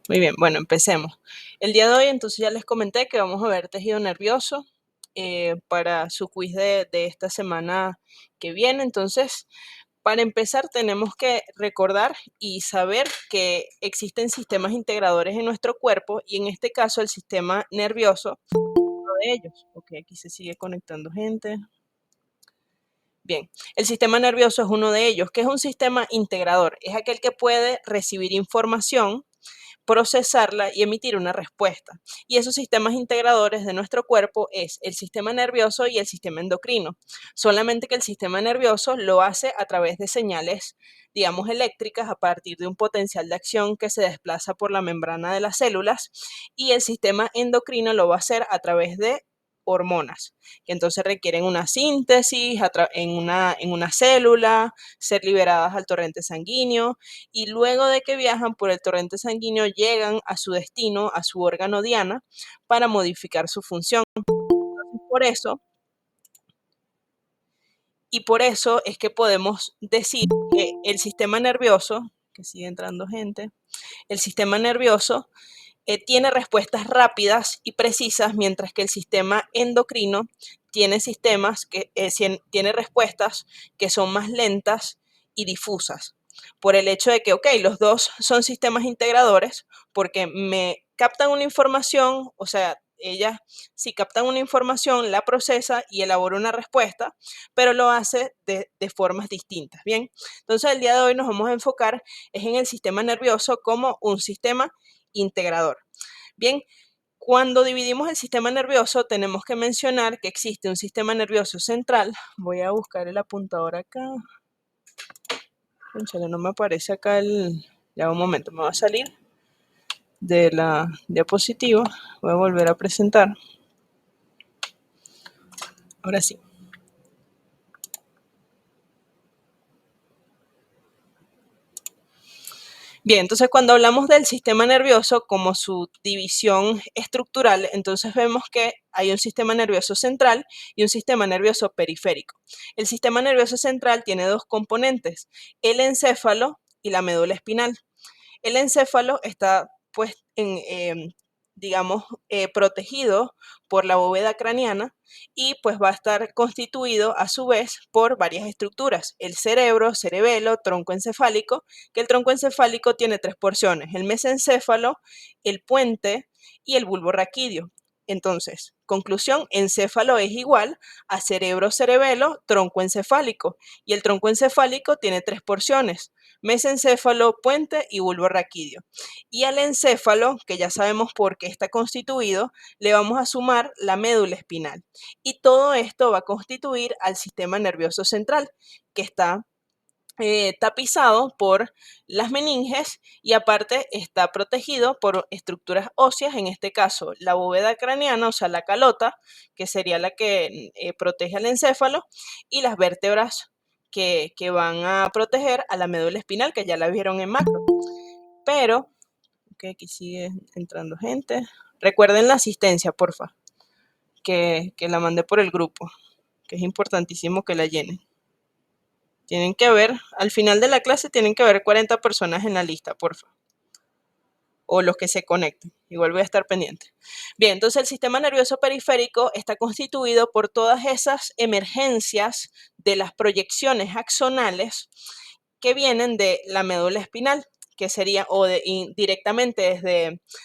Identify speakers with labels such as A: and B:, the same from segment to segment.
A: Muy bien, bueno, empecemos. El día de hoy, entonces ya les comenté que vamos a ver tejido nervioso para su quiz de esta semana que viene. Entonces, para empezar, tenemos que recordar y saber que existen sistemas integradores en nuestro cuerpo y en este caso el sistema nervioso, uno de ellos. Ok, aquí se sigue conectando gente. Bien, el sistema nervioso es uno de ellos, que es un sistema integrador. Es aquel que puede recibir información, procesarla y emitir una respuesta. Y esos sistemas integradores de nuestro cuerpo es el sistema nervioso y el sistema endocrino. Solamente que el sistema nervioso lo hace a través de señales, digamos, eléctricas a partir de un potencial de acción que se desplaza por la membrana de las células, y el sistema endocrino lo va a hacer a través de hormonas, que entonces requieren una síntesis en una célula, ser liberadas al torrente sanguíneo, y luego de que viajan por el torrente sanguíneo llegan a su destino, a su órgano diana, para modificar su función. Por eso, y por eso es que podemos decir que el sistema nervioso, que sigue entrando gente, el sistema nervioso tiene respuestas rápidas y precisas, mientras que el sistema endocrino tiene tiene respuestas que son más lentas y difusas. Por el hecho de que, ok, los dos son sistemas integradores, porque me captan una información, o sea, ellas si captan una información, la procesa y elabora una respuesta, pero lo hace de formas distintas. Bien, entonces el día de hoy nos vamos a enfocar es en el sistema nervioso como un sistema integrador. Bien, cuando dividimos el sistema nervioso, tenemos que mencionar que existe un sistema nervioso central. Voy a buscar el apuntador acá. Cónchale, no me aparece acá el... Ya un momento, me va a salir de la diapositiva. Voy a volver a presentar. Ahora sí. Bien, entonces cuando hablamos del sistema nervioso como su división estructural, entonces vemos que hay un sistema nervioso central y un sistema nervioso periférico. El sistema nervioso central tiene dos componentes, el encéfalo y la médula espinal. El encéfalo está, pues, digamos, protegido por la bóveda craneana y pues va a estar constituido a su vez por varias estructuras, el cerebro, cerebelo, tronco encefálico, que el tronco encefálico tiene tres porciones, el mesencéfalo, el puente y el bulbo raquídeo. Entonces, conclusión, encéfalo es igual a cerebro, cerebelo, tronco encefálico, y el tronco encefálico tiene tres porciones, mesencéfalo, puente y bulbo raquídeo. Y al encéfalo, que ya sabemos por qué está constituido, le vamos a sumar la médula espinal. Y todo esto va a constituir al sistema nervioso central, que está tapizado por las meninges y aparte está protegido por estructuras óseas, en este caso la bóveda craneana, o sea, la calota, que sería la que protege al encéfalo, y las vértebras que van a proteger a la médula espinal, que ya la vieron en macro. Pero, ok, aquí sigue entrando gente. Recuerden la asistencia, porfa, que la mandé por el grupo, que es importantísimo que la llenen. Tienen que haber, al final de la clase, tienen que haber 40 personas en la lista, porfa. O los que se conecten. Igual voy a estar pendiente. Bien, entonces el sistema nervioso periférico está constituido por todas esas emergencias de las proyecciones axonales que vienen de la médula espinal, que sería, directamente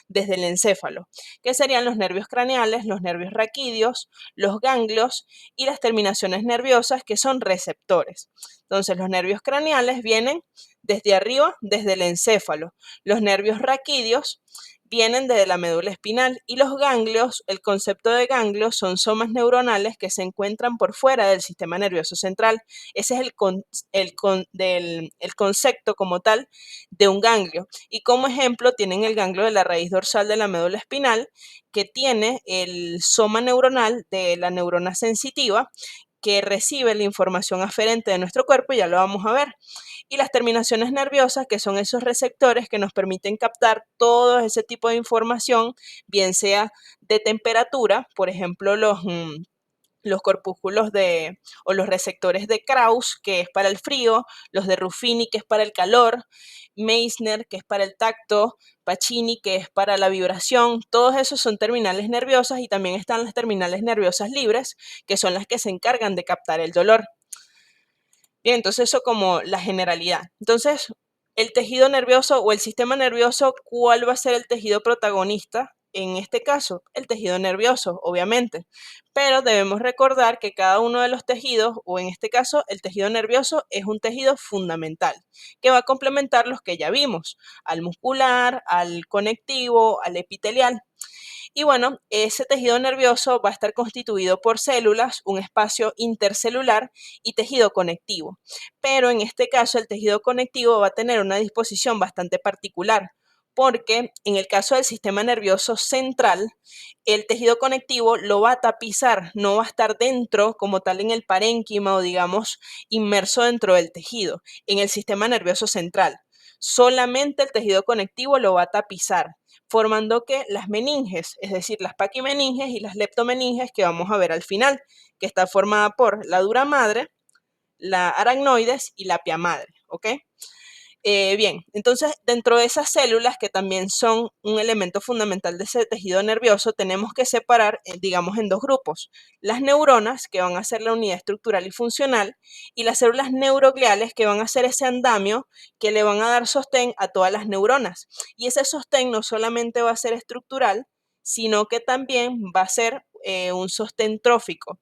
A: desde el encéfalo, que serían los nervios craneales, los nervios raquídeos, los ganglios y las terminaciones nerviosas, que son receptores. Entonces, los nervios craneales vienen desde arriba, desde el encéfalo. Los nervios raquídeos vienen desde la médula espinal y los ganglios, el concepto de ganglios son somas neuronales que se encuentran por fuera del sistema nervioso central. Ese es el concepto como tal de un ganglio. Y como ejemplo tienen el ganglio de la raíz dorsal de la médula espinal, que tiene el soma neuronal de la neurona sensitiva, que recibe la información aferente de nuestro cuerpo, y ya lo vamos a ver. Y las terminaciones nerviosas, que son esos receptores que nos permiten captar todo ese tipo de información, bien sea de temperatura, por ejemplo, los corpúsculos o los receptores de Krauss, que es para el frío, los de Ruffini, que es para el calor, Meissner, que es para el tacto, Pacini, que es para la vibración. Todos esos son terminales nerviosas, y también están las terminales nerviosas libres, que son las que se encargan de captar el dolor. Bien, entonces eso como la generalidad. Entonces, el tejido nervioso o el sistema nervioso, ¿cuál va a ser el tejido protagonista? En este caso, el tejido nervioso, obviamente. Pero debemos recordar que cada uno de los tejidos, o en este caso, el tejido nervioso, es un tejido fundamental, que va a complementar los que ya vimos, al muscular, al conectivo, al epitelial. Y bueno, ese tejido nervioso va a estar constituido por células, un espacio intercelular y tejido conectivo. Pero en este caso el tejido conectivo va a tener una disposición bastante particular, porque en el caso del sistema nervioso central, el tejido conectivo lo va a tapizar, no va a estar dentro como tal en el parénquima o digamos inmerso dentro del tejido, en el sistema nervioso central. Solamente el tejido conectivo lo va a tapizar, formando que las meninges, es decir, las paquimeninges y las leptomeninges que vamos a ver al final, que está formada por la dura madre, la aracnoides y la pia madre, ¿ok? Bien, entonces dentro de esas células que también son un elemento fundamental de ese tejido nervioso, tenemos que separar, digamos, en dos grupos. Las neuronas, que van a ser la unidad estructural y funcional, y las células neurogliales, que van a ser ese andamio que le van a dar sostén a todas las neuronas. Y ese sostén no solamente va a ser estructural, sino que también va a ser un sostén trófico.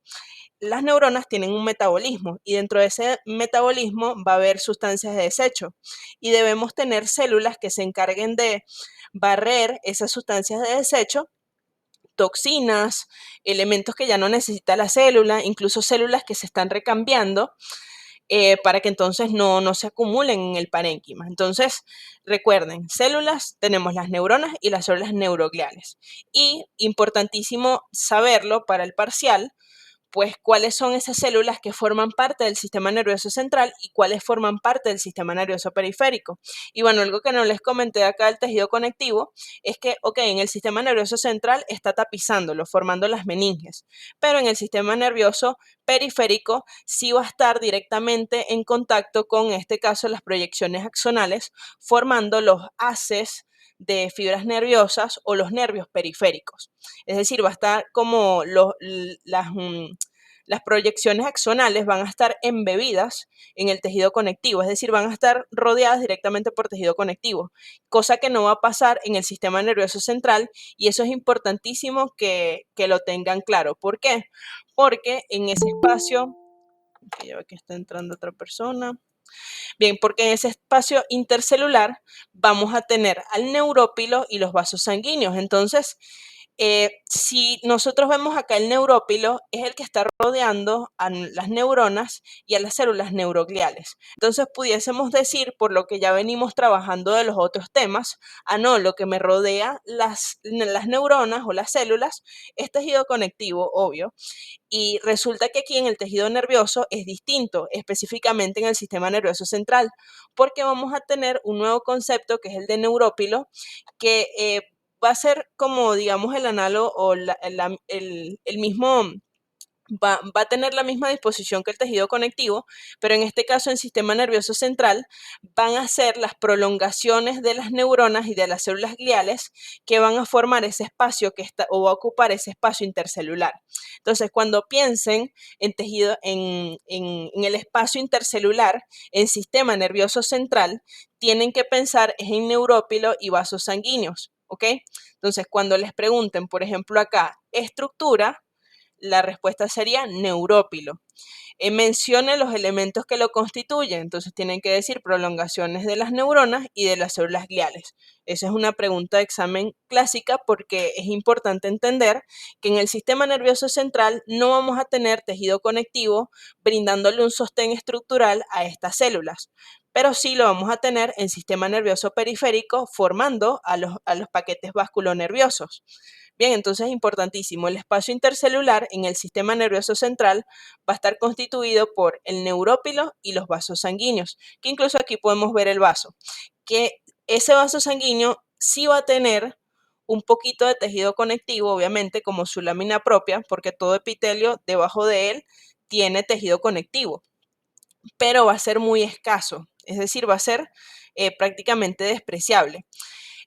A: Las neuronas tienen un metabolismo, y dentro de ese metabolismo va a haber sustancias de desecho, y debemos tener células que se encarguen de barrer esas sustancias de desecho, toxinas, elementos que ya no necesita la célula, incluso células que se están recambiando, para que entonces no se acumulen en el parénquima. Entonces, recuerden, células, tenemos las neuronas y las células neurogliales. Y importantísimo saberlo para el parcial, pues cuáles son esas células que forman parte del sistema nervioso central y cuáles forman parte del sistema nervioso periférico. Y bueno, algo que no les comenté acá del tejido conectivo es que, ok, en el sistema nervioso central está tapizándolo, formando las meninges, pero en el sistema nervioso periférico sí va a estar directamente en contacto con, en este caso, las proyecciones axonales, formando los haces de fibras nerviosas o los nervios periféricos. Es decir, va a estar como las proyecciones axonales van a estar embebidas en el tejido conectivo, es decir, van a estar rodeadas directamente por tejido conectivo, cosa que no va a pasar en el sistema nervioso central, y eso es importantísimo que lo tengan claro. ¿Por qué? Porque en ese espacio, ya ve que está entrando otra persona. Bien, porque en ese espacio intercelular vamos a tener al neurópilo y los vasos sanguíneos. Entonces, si nosotros vemos acá el neurópilo, es el que está rodeando a las neuronas y a las células neurogliales. Entonces, pudiésemos decir, por lo que ya venimos trabajando de los otros temas, no, lo que me rodea las neuronas o las células es tejido conectivo, obvio, y resulta que aquí en el tejido nervioso es distinto, específicamente en el sistema nervioso central, porque vamos a tener un nuevo concepto que es el de neurópilo, que va a ser como, digamos, el análogo o el mismo, va a tener la misma disposición que el tejido conectivo, pero en este caso en sistema nervioso central van a ser las prolongaciones de las neuronas y de las células gliales que van a formar ese espacio que está o va a ocupar ese espacio intercelular. Entonces, cuando piensen en tejido, en el espacio intercelular, en sistema nervioso central, tienen que pensar en neurópilo y vasos sanguíneos, ¿ok? Entonces, cuando les pregunten, por ejemplo, acá, estructura, la respuesta sería neurópilo. Mencione los elementos que lo constituyen, entonces tienen que decir prolongaciones de las neuronas y de las células gliales. Esa es una pregunta de examen clásica, porque es importante entender que en el sistema nervioso central no vamos a tener tejido conectivo brindándole un sostén estructural a estas células, pero sí lo vamos a tener en sistema nervioso periférico, formando a los paquetes vasculonerviosos. Bien, entonces es importantísimo. El espacio intercelular en el sistema nervioso central va a estar constituido por el neurópilo y los vasos sanguíneos, que incluso aquí podemos ver el vaso, que ese vaso sanguíneo sí va a tener un poquito de tejido conectivo, obviamente, como su lámina propia, porque todo epitelio debajo de él tiene tejido conectivo, pero va a ser muy escaso, es decir, va a ser prácticamente despreciable.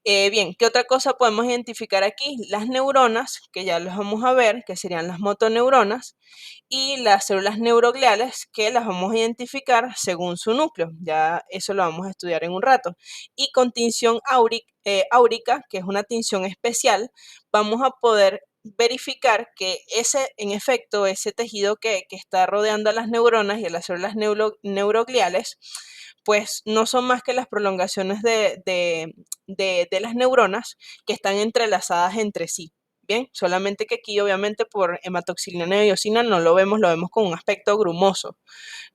A: Bien, ¿qué otra cosa podemos identificar aquí? Las neuronas, que ya las vamos a ver, que serían las motoneuronas, y las células neurogliales, que las vamos a identificar según su núcleo. Ya eso lo vamos a estudiar en un rato. Y con tinción áurica, que es una tinción especial, vamos a poder verificar que en efecto, ese tejido que está rodeando a las neuronas y a las células neurogliales, pues no son más que las prolongaciones de las neuronas que están entrelazadas entre sí. Bien, solamente que aquí obviamente por hematoxilina y eosina no lo vemos con un aspecto grumoso,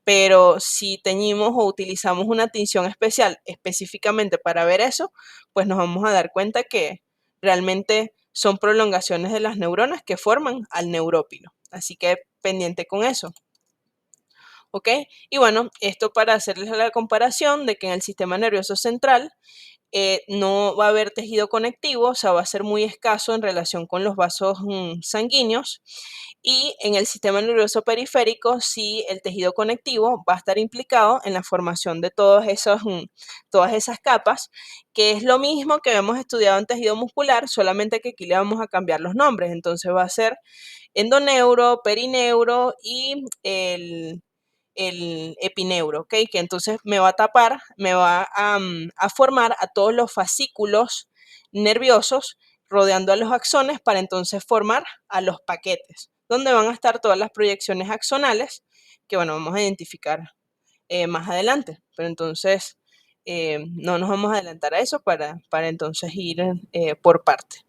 A: pero si teñimos o utilizamos una tinción especial específicamente para ver eso, pues nos vamos a dar cuenta que realmente son prolongaciones de las neuronas que forman al neurópilo. Así que pendiente con eso. ¿Ok? Y bueno, esto para hacerles la comparación de que en el sistema nervioso central no va a haber tejido conectivo, o sea, va a ser muy escaso en relación con los vasos sanguíneos. Y en el sistema nervioso periférico, sí, el tejido conectivo va a estar implicado en la formación de todas esas capas, que es lo mismo que hemos estudiado en tejido muscular, solamente que aquí le vamos a cambiar los nombres. Entonces va a ser endoneuro, perineuro y el epineuro, ¿ok? Que entonces me va a tapar, me va a formar a todos los fascículos nerviosos rodeando a los axones para entonces formar a los paquetes, donde van a estar todas las proyecciones axonales que, bueno, vamos a identificar más adelante. Pero entonces no nos vamos a adelantar a eso para entonces ir por parte.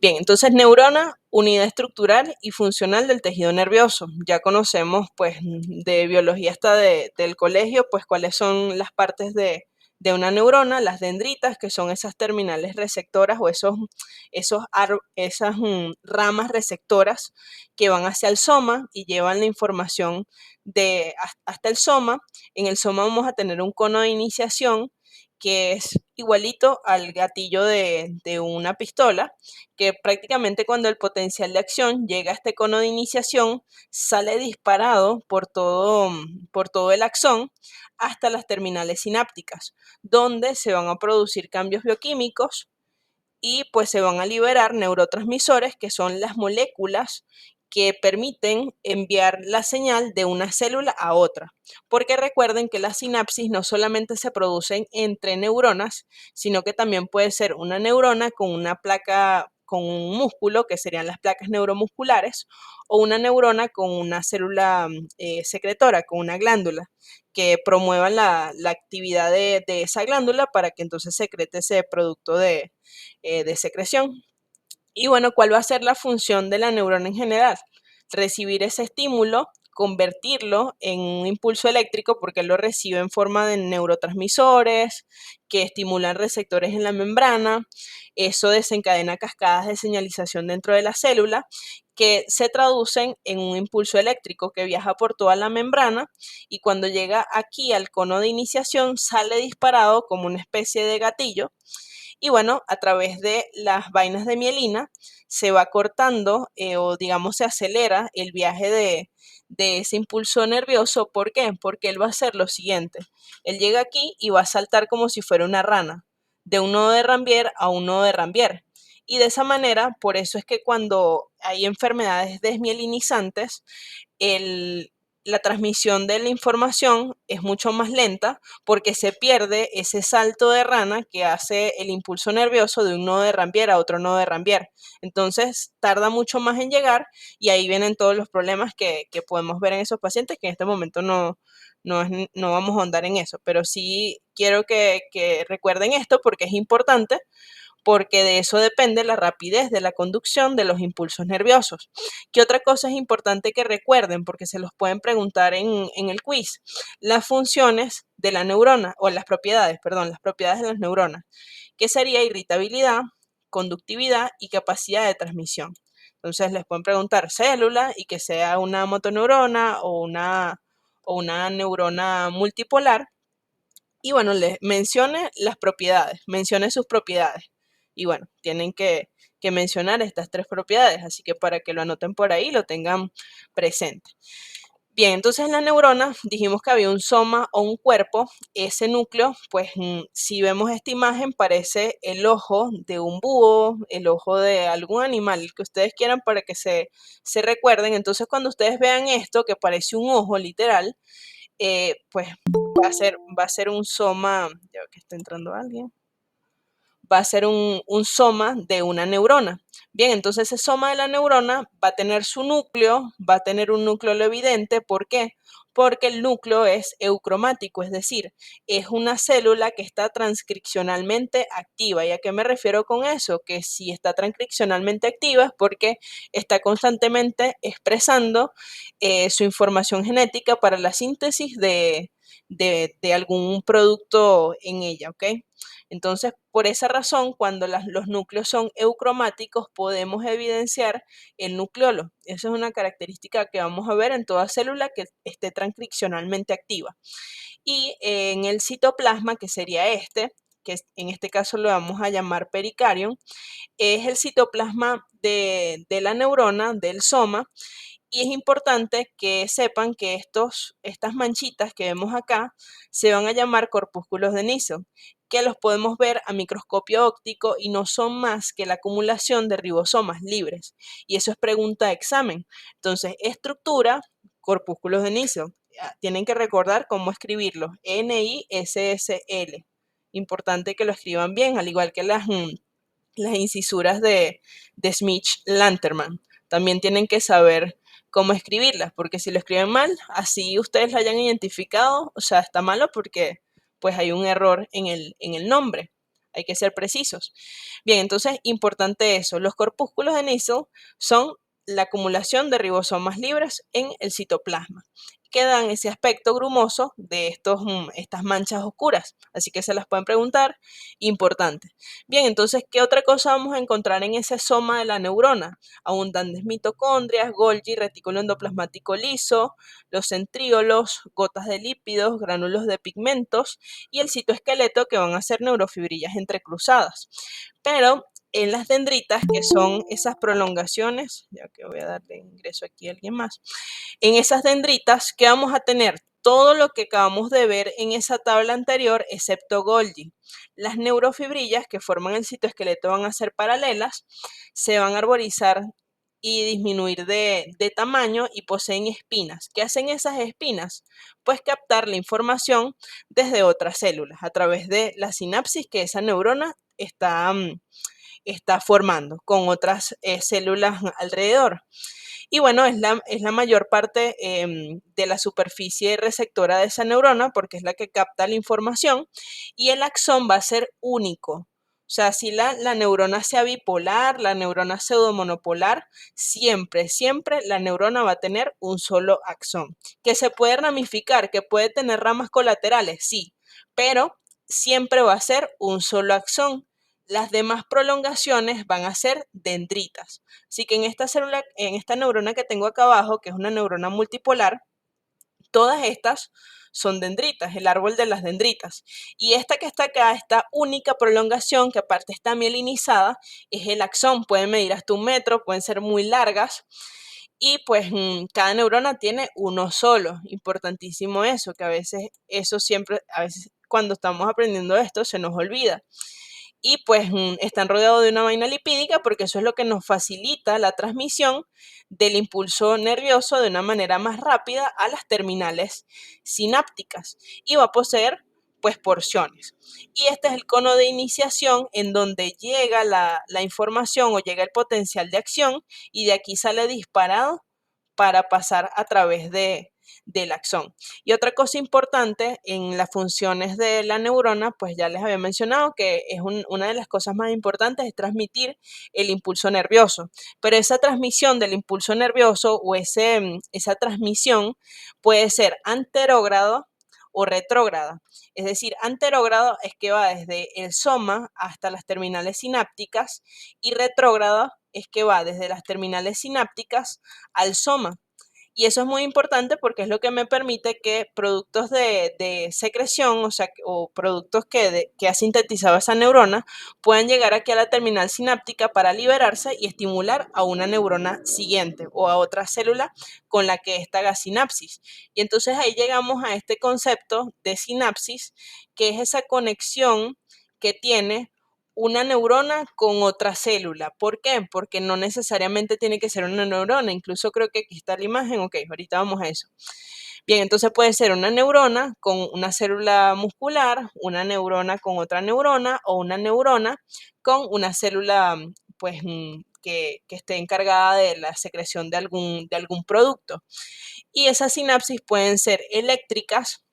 A: Bien, entonces neurona, unidad estructural y funcional del tejido nervioso. Ya conocemos pues de biología hasta del colegio pues cuáles son las partes de una neurona, las dendritas, que son esas terminales receptoras o esas ramas receptoras que van hacia el soma y llevan la información hasta el soma. En el soma vamos a tener un cono de iniciación que es igualito al gatillo de una pistola, que prácticamente cuando el potencial de acción llega a este cono de iniciación, sale disparado por todo el axón hasta las terminales sinápticas, donde se van a producir cambios bioquímicos y pues se van a liberar neurotransmisores, que son las moléculas que permiten enviar la señal de una célula a otra. Porque recuerden que las sinapsis no solamente se producen entre neuronas, sino que también puede ser una neurona con una placa, con un músculo, que serían las placas neuromusculares, o una neurona con una célula secretora, con una glándula, que promuevan la actividad de esa glándula para que entonces secrete ese producto de secreción. Y bueno, ¿cuál va a ser la función de la neurona en general? Recibir ese estímulo, convertirlo en un impulso eléctrico porque lo recibe en forma de neurotransmisores que estimulan receptores en la membrana. Eso desencadena cascadas de señalización dentro de la célula que se traducen en un impulso eléctrico que viaja por toda la membrana y cuando llega aquí al cono de iniciación sale disparado como una especie de gatillo. Y bueno, a través de las vainas de mielina se va cortando o digamos se acelera el viaje de ese impulso nervioso. ¿Por qué? Porque él va a hacer lo siguiente. Él llega aquí y va a saltar como si fuera una rana, de un nodo de Rambier a un nodo de Rambier. Y de esa manera, por eso es que cuando hay enfermedades desmielinizantes, el, la transmisión de la información es mucho más lenta porque se pierde ese salto de rana que hace el impulso nervioso de un nodo de Rambier a otro nodo de Rambier. Entonces tarda mucho más en llegar y ahí vienen todos los problemas que podemos ver en esos pacientes, que en este momento no vamos a ahondar en eso, pero sí quiero que recuerden esto porque es importante, porque de eso depende la rapidez de la conducción de los impulsos nerviosos. ¿Qué otra cosa es importante que recuerden? Porque se los pueden preguntar en el quiz. Las funciones de la neurona, o las propiedades, perdón, las propiedades de las neuronas, que sería irritabilidad, conductividad y capacidad de transmisión. Entonces les pueden preguntar célula y que sea una motoneurona o una neurona multipolar. Y bueno, les mencione las propiedades, mencione sus propiedades. Y bueno, tienen que mencionar estas tres propiedades, así que para que lo anoten por ahí, lo tengan presente. Bien, entonces en la neurona dijimos que había un soma o un cuerpo. Ese núcleo, pues si vemos esta imagen, parece el ojo de un búho, el ojo de algún animal, el que ustedes quieran para que se recuerden. Entonces cuando ustedes vean esto, que parece un ojo literal, pues va a ser un soma, ya que está entrando alguien, va a ser un soma de una neurona. Bien, entonces ese soma de la neurona va a tener su núcleo, va a tener un núcleo evidente. ¿Por qué? Porque el núcleo es eucromático, es decir, es una célula que está transcripcionalmente activa. ¿Y a qué me refiero con eso? Que si está transcripcionalmente activa es porque está constantemente expresando su información genética para la síntesis de algún producto en ella, ¿ok? Entonces, por esa razón, cuando los núcleos son eucromáticos, podemos evidenciar el nucleolo. Esa es una característica que vamos a ver en toda célula que esté transcripcionalmente activa. Y en el citoplasma, que sería este, que en este caso lo vamos a llamar pericarium, es el citoplasma de la neurona, del soma, y es importante que sepan que estas manchitas que vemos acá se van a llamar corpúsculos de Nissl, que los podemos ver a microscopio óptico y no son más que la acumulación de ribosomas libres. Y eso es pregunta de examen. Entonces, estructura, corpúsculos de Nissl. Tienen que recordar cómo escribirlo. Nissl. Importante que lo escriban bien, al igual que las incisuras de Smith-Lanterman. También tienen que saber cómo escribirlas, porque si lo escriben mal, así ustedes la hayan identificado, o sea, está malo porque pues hay un error en el nombre. Hay que ser precisos. Bien, entonces, importante eso. Los corpúsculos de Nissl son la acumulación de ribosomas libres en el citoplasma, que dan ese aspecto grumoso de estas manchas oscuras. Así que se las pueden preguntar, importante. Bien, entonces, ¿qué otra cosa vamos a encontrar en ese soma de la neurona? Abundantes mitocondrias, Golgi, retículo endoplasmático liso, los centríolos, gotas de lípidos, gránulos de pigmentos y el citoesqueleto, que van a ser neurofibrillas entrecruzadas. Pero en las dendritas, que son esas prolongaciones, ya que voy a darle ingreso aquí a alguien más, en esas dendritas, ¿qué vamos a tener? Todo lo que acabamos de ver en esa tabla anterior, excepto Golgi. Las neurofibrillas que forman el citoesqueleto van a ser paralelas, se van a arborizar y disminuir de tamaño y poseen espinas. ¿Qué hacen esas espinas? Pues captar la información desde otras células a través de la sinapsis que esa neurona está formando con otras células alrededor. Y bueno, es la mayor parte de la superficie receptora de esa neurona porque es la que capta la información y el axón va a ser único. O sea, si la neurona sea bipolar, la neurona pseudomonopolar, siempre la neurona va a tener un solo axón. Que se puede ramificar, que puede tener ramas colaterales, sí, pero siempre va a ser un solo axón. Las demás prolongaciones van a ser dendritas. Así que en esta célula, en esta neurona que tengo acá abajo, que es una neurona multipolar, todas estas son dendritas, el árbol de las dendritas. Y esta que está acá, esta única prolongación, que aparte está mielinizada, es el axón. Pueden medir hasta 1 metro, pueden ser muy largas. Y pues cada neurona tiene uno solo. Importantísimo eso, que a veces cuando estamos aprendiendo esto se nos olvida. Y pues están rodeados de una vaina lipídica porque eso es lo que nos facilita la transmisión del impulso nervioso de una manera más rápida a las terminales sinápticas y va a poseer pues porciones. Y este es el cono de iniciación en donde llega la información o llega el potencial de acción y de aquí sale disparado para pasar a través del axón. Y otra cosa importante en las funciones de la neurona, pues ya les había mencionado que es una de las cosas más importantes es transmitir el impulso nervioso. Pero esa transmisión del impulso nervioso o esa transmisión puede ser anterógrado o retrógrada. Es decir, anterógrado es que va desde el soma hasta las terminales sinápticas y retrógrado es que va desde las terminales sinápticas al soma. Y eso es muy importante porque es lo que me permite que productos de secreción, o sea, o productos que ha sintetizado esa neurona, puedan llegar aquí a la terminal sináptica para liberarse y estimular a una neurona siguiente o a otra célula con la que ésta haga sinapsis. Y entonces ahí llegamos a este concepto de sinapsis, que es esa conexión que tiene una neurona con otra célula. ¿Por qué? Porque no necesariamente tiene que ser una neurona. Incluso creo que aquí está la imagen. Ok, ahorita vamos a eso. Bien, entonces puede ser una neurona con una célula muscular, una neurona con otra neurona o una neurona con una célula pues, que esté encargada de la secreción de algún producto. Y esas sinapsis pueden ser eléctricas,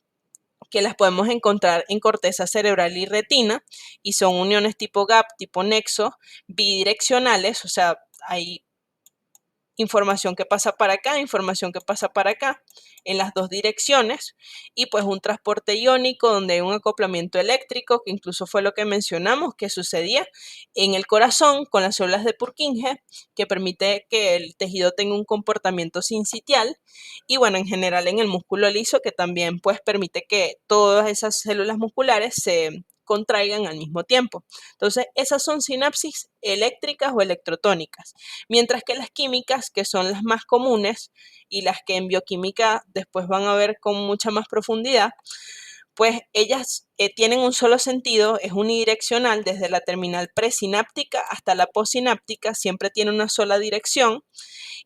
A: que las podemos encontrar en corteza cerebral y retina, y son uniones tipo gap, tipo nexo, bidireccionales, o sea, hay información que pasa para acá, información que pasa para acá, en las dos direcciones, y pues un transporte iónico donde hay un acoplamiento eléctrico, que incluso fue lo que mencionamos que sucedía en el corazón con las células de Purkinje, que permite que el tejido tenga un comportamiento sincitial, y bueno, en general en el músculo liso, que también pues permite que todas esas células musculares se contraigan al mismo tiempo. Entonces, esas son sinapsis eléctricas o electrotónicas, mientras que las químicas, que son las más comunes y las que en bioquímica después van a ver con mucha más profundidad, pues ellas tienen un solo sentido, es unidireccional desde la terminal presináptica hasta la postsináptica, siempre tiene una sola dirección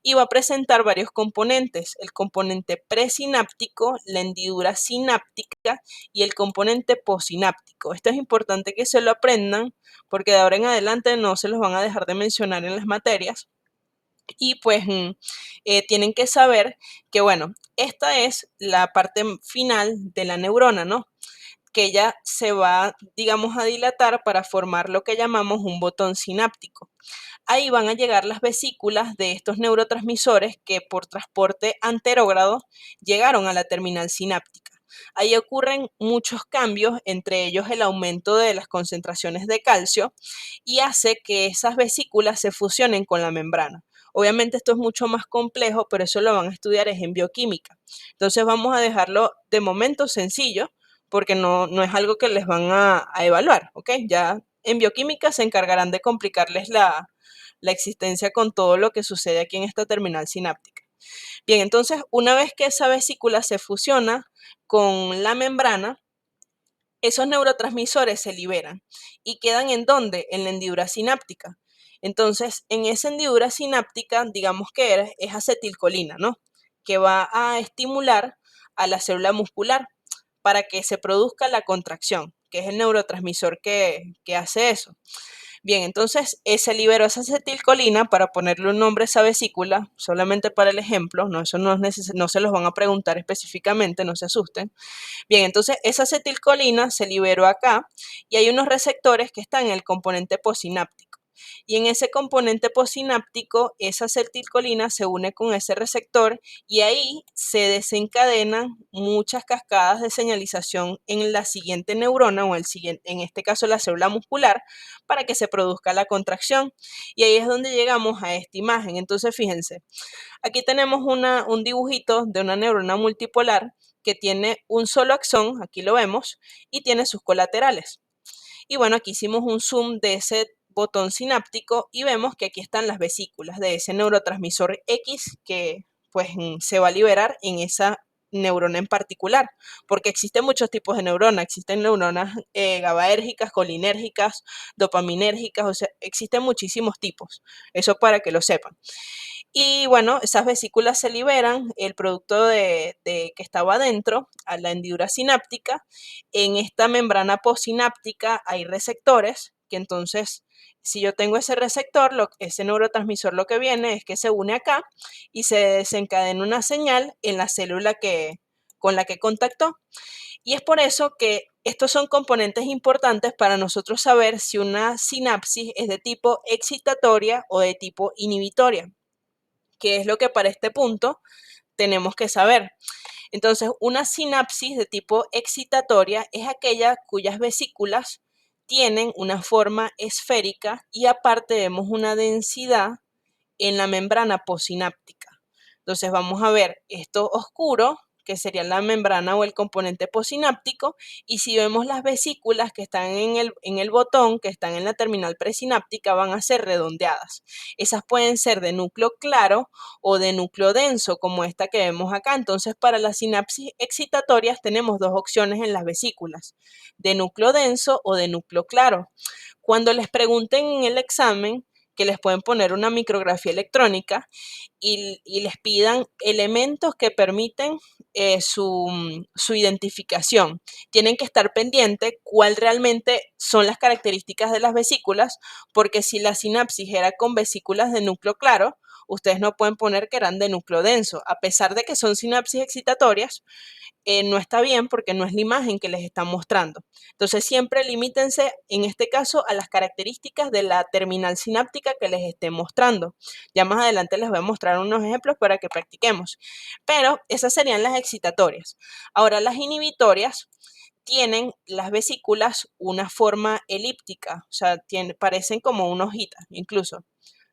A: y va a presentar varios componentes, el componente presináptico, la hendidura sináptica y el componente postsináptico. Esto es importante que se lo aprendan porque de ahora en adelante no se los van a dejar de mencionar en las materias. Y pues tienen que saber que, bueno, esta es la parte final de la neurona, ¿no? Que ella se va, digamos, a dilatar para formar lo que llamamos un botón sináptico. Ahí van a llegar las vesículas de estos neurotransmisores que por transporte anterógrado llegaron a la terminal sináptica. Ahí ocurren muchos cambios, entre ellos el aumento de las concentraciones de calcio y hace que esas vesículas se fusionen con la membrana. Obviamente esto es mucho más complejo, pero eso lo van a estudiar es en bioquímica. Entonces vamos a dejarlo de momento sencillo, porque no es algo que les van a evaluar, ¿ok? Ya en bioquímica se encargarán de complicarles la existencia con todo lo que sucede aquí en esta terminal sináptica. Bien, entonces una vez que esa vesícula se fusiona con la membrana, esos neurotransmisores se liberan y quedan ¿en dónde? En la hendidura sináptica. Entonces, en esa hendidura sináptica, digamos que es acetilcolina, ¿no? Que va a estimular a la célula muscular para que se produzca la contracción, que es el neurotransmisor que hace eso. Bien, entonces se liberó esa acetilcolina para ponerle un nombre a esa vesícula, solamente para el ejemplo, no, eso no se los van a preguntar específicamente, no se asusten. Bien, entonces esa acetilcolina se liberó acá y hay unos receptores que están en el componente postsináptico. Y en ese componente postsináptico, esa acetilcolina se une con ese receptor y ahí se desencadenan muchas cascadas de señalización en la siguiente neurona o en este caso la célula muscular para que se produzca la contracción. Y ahí es donde llegamos a esta imagen. Entonces, fíjense, aquí tenemos un dibujito de una neurona multipolar que tiene un solo axón, aquí lo vemos, y tiene sus colaterales. Y bueno, aquí hicimos un zoom de ese botón sináptico y vemos que aquí están las vesículas de ese neurotransmisor X que pues se va a liberar en esa neurona en particular, porque existen muchos tipos de neuronas, existen neuronas GABAérgicas, colinérgicas, dopaminérgicas, o sea, existen muchísimos tipos, eso para que lo sepan. Y bueno, esas vesículas se liberan, el producto que estaba adentro, a la hendidura sináptica. En esta membrana postsináptica hay receptores, que entonces, si yo tengo ese receptor, ese neurotransmisor lo que viene es que se une acá y se desencadena una señal en la célula con la que contactó. Y es por eso que estos son componentes importantes para nosotros saber si una sinapsis es de tipo excitatoria o de tipo inhibitoria, que es lo que para este punto tenemos que saber. Entonces, una sinapsis de tipo excitatoria es aquella cuyas vesículas tienen una forma esférica y aparte vemos una densidad en la membrana postsináptica. Entonces vamos a ver esto oscuro, que sería la membrana o el componente posináptico, y si vemos las vesículas que están en el botón, que están en la terminal presináptica, van a ser redondeadas. Esas pueden ser de núcleo claro o de núcleo denso, como esta que vemos acá. Entonces, para las sinapsis excitatorias tenemos dos opciones en las vesículas, de núcleo denso o de núcleo claro. Cuando les pregunten en el examen, que les pueden poner una micrografía electrónica y les pidan elementos que permiten su identificación. Tienen que estar pendientes cuál realmente son las características de las vesículas, porque si la sinapsis era con vesículas de núcleo claro, ustedes no pueden poner que eran de núcleo denso, a pesar de que son sinapsis excitatorias, no está bien porque no es la imagen que les están mostrando. Entonces siempre limítense en este caso a las características de la terminal sináptica que les esté mostrando. Ya más adelante les voy a mostrar unos ejemplos para que practiquemos. Pero esas serían las excitatorias. Ahora las inhibitorias tienen las vesículas una forma elíptica, o sea, parecen como una hojita, incluso.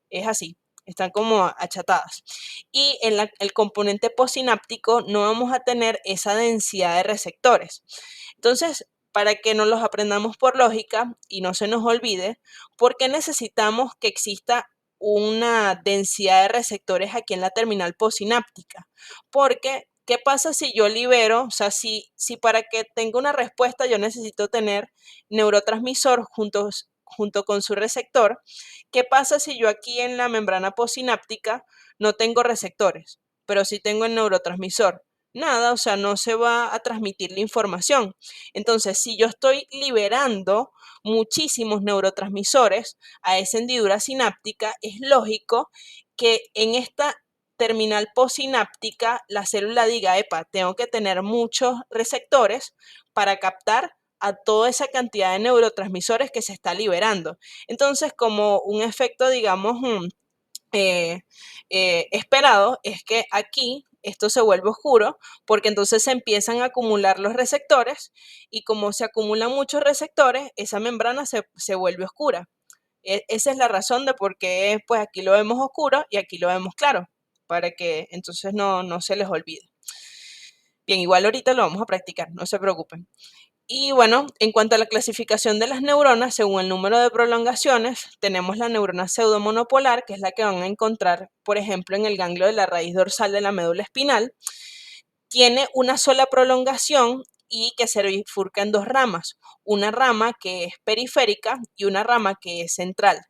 A: Es así, están como achatadas. Y en el componente posináptico no vamos a tener esa densidad de receptores. Entonces, para que nos los aprendamos por lógica y no se nos olvide, ¿por qué necesitamos que exista una densidad de receptores aquí en la terminal posináptica? Porque, ¿qué pasa si yo libero? O sea, si para que tenga una respuesta yo necesito tener neurotransmisor junto con su receptor. ¿Qué pasa si yo aquí en la membrana posináptica no tengo receptores, pero sí tengo el neurotransmisor? Nada, o sea, no se va a transmitir la información. Entonces, si yo estoy liberando muchísimos neurotransmisores a esa hendidura sináptica, es lógico que en esta terminal posináptica la célula diga, epa, tengo que tener muchos receptores para captar a toda esa cantidad de neurotransmisores que se está liberando. Entonces, como un efecto, digamos, eh, esperado, es que aquí esto se vuelve oscuro porque entonces se empiezan a acumular los receptores y como se acumulan muchos receptores, esa membrana se vuelve oscura. Esa es la razón de por qué pues aquí lo vemos oscuro y aquí lo vemos claro, para que entonces no se les olvide. Bien, igual ahorita lo vamos a practicar, no se preocupen. Y bueno, en cuanto a la clasificación de las neuronas, según el número de prolongaciones, tenemos la neurona pseudomonopolar, que es la que van a encontrar, por ejemplo, en el ganglio de la raíz dorsal de la médula espinal. Tiene una sola prolongación y que se bifurca en dos ramas, una rama que es periférica y una rama que es central.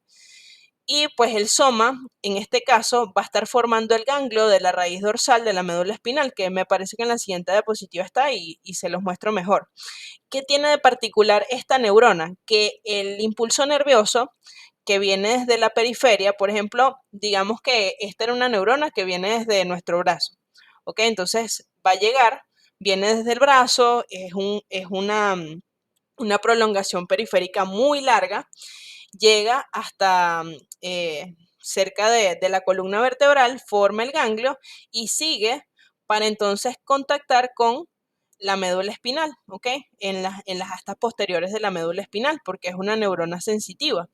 A: Y pues el soma, en este caso, va a estar formando el ganglio de la raíz dorsal de la médula espinal, que me parece que en la siguiente diapositiva está y se los muestro mejor. ¿Qué tiene de particular esta neurona? Que el impulso nervioso que viene desde la periferia, por ejemplo, digamos que esta era una neurona que viene desde nuestro brazo, ¿ok? Entonces va a llegar, viene desde el brazo, es una prolongación periférica muy larga, llega hasta cerca de la columna vertebral, forma el ganglio y sigue para entonces contactar con la médula espinal, ¿ok? En las astas posteriores de la médula espinal, porque es una neurona sensitiva.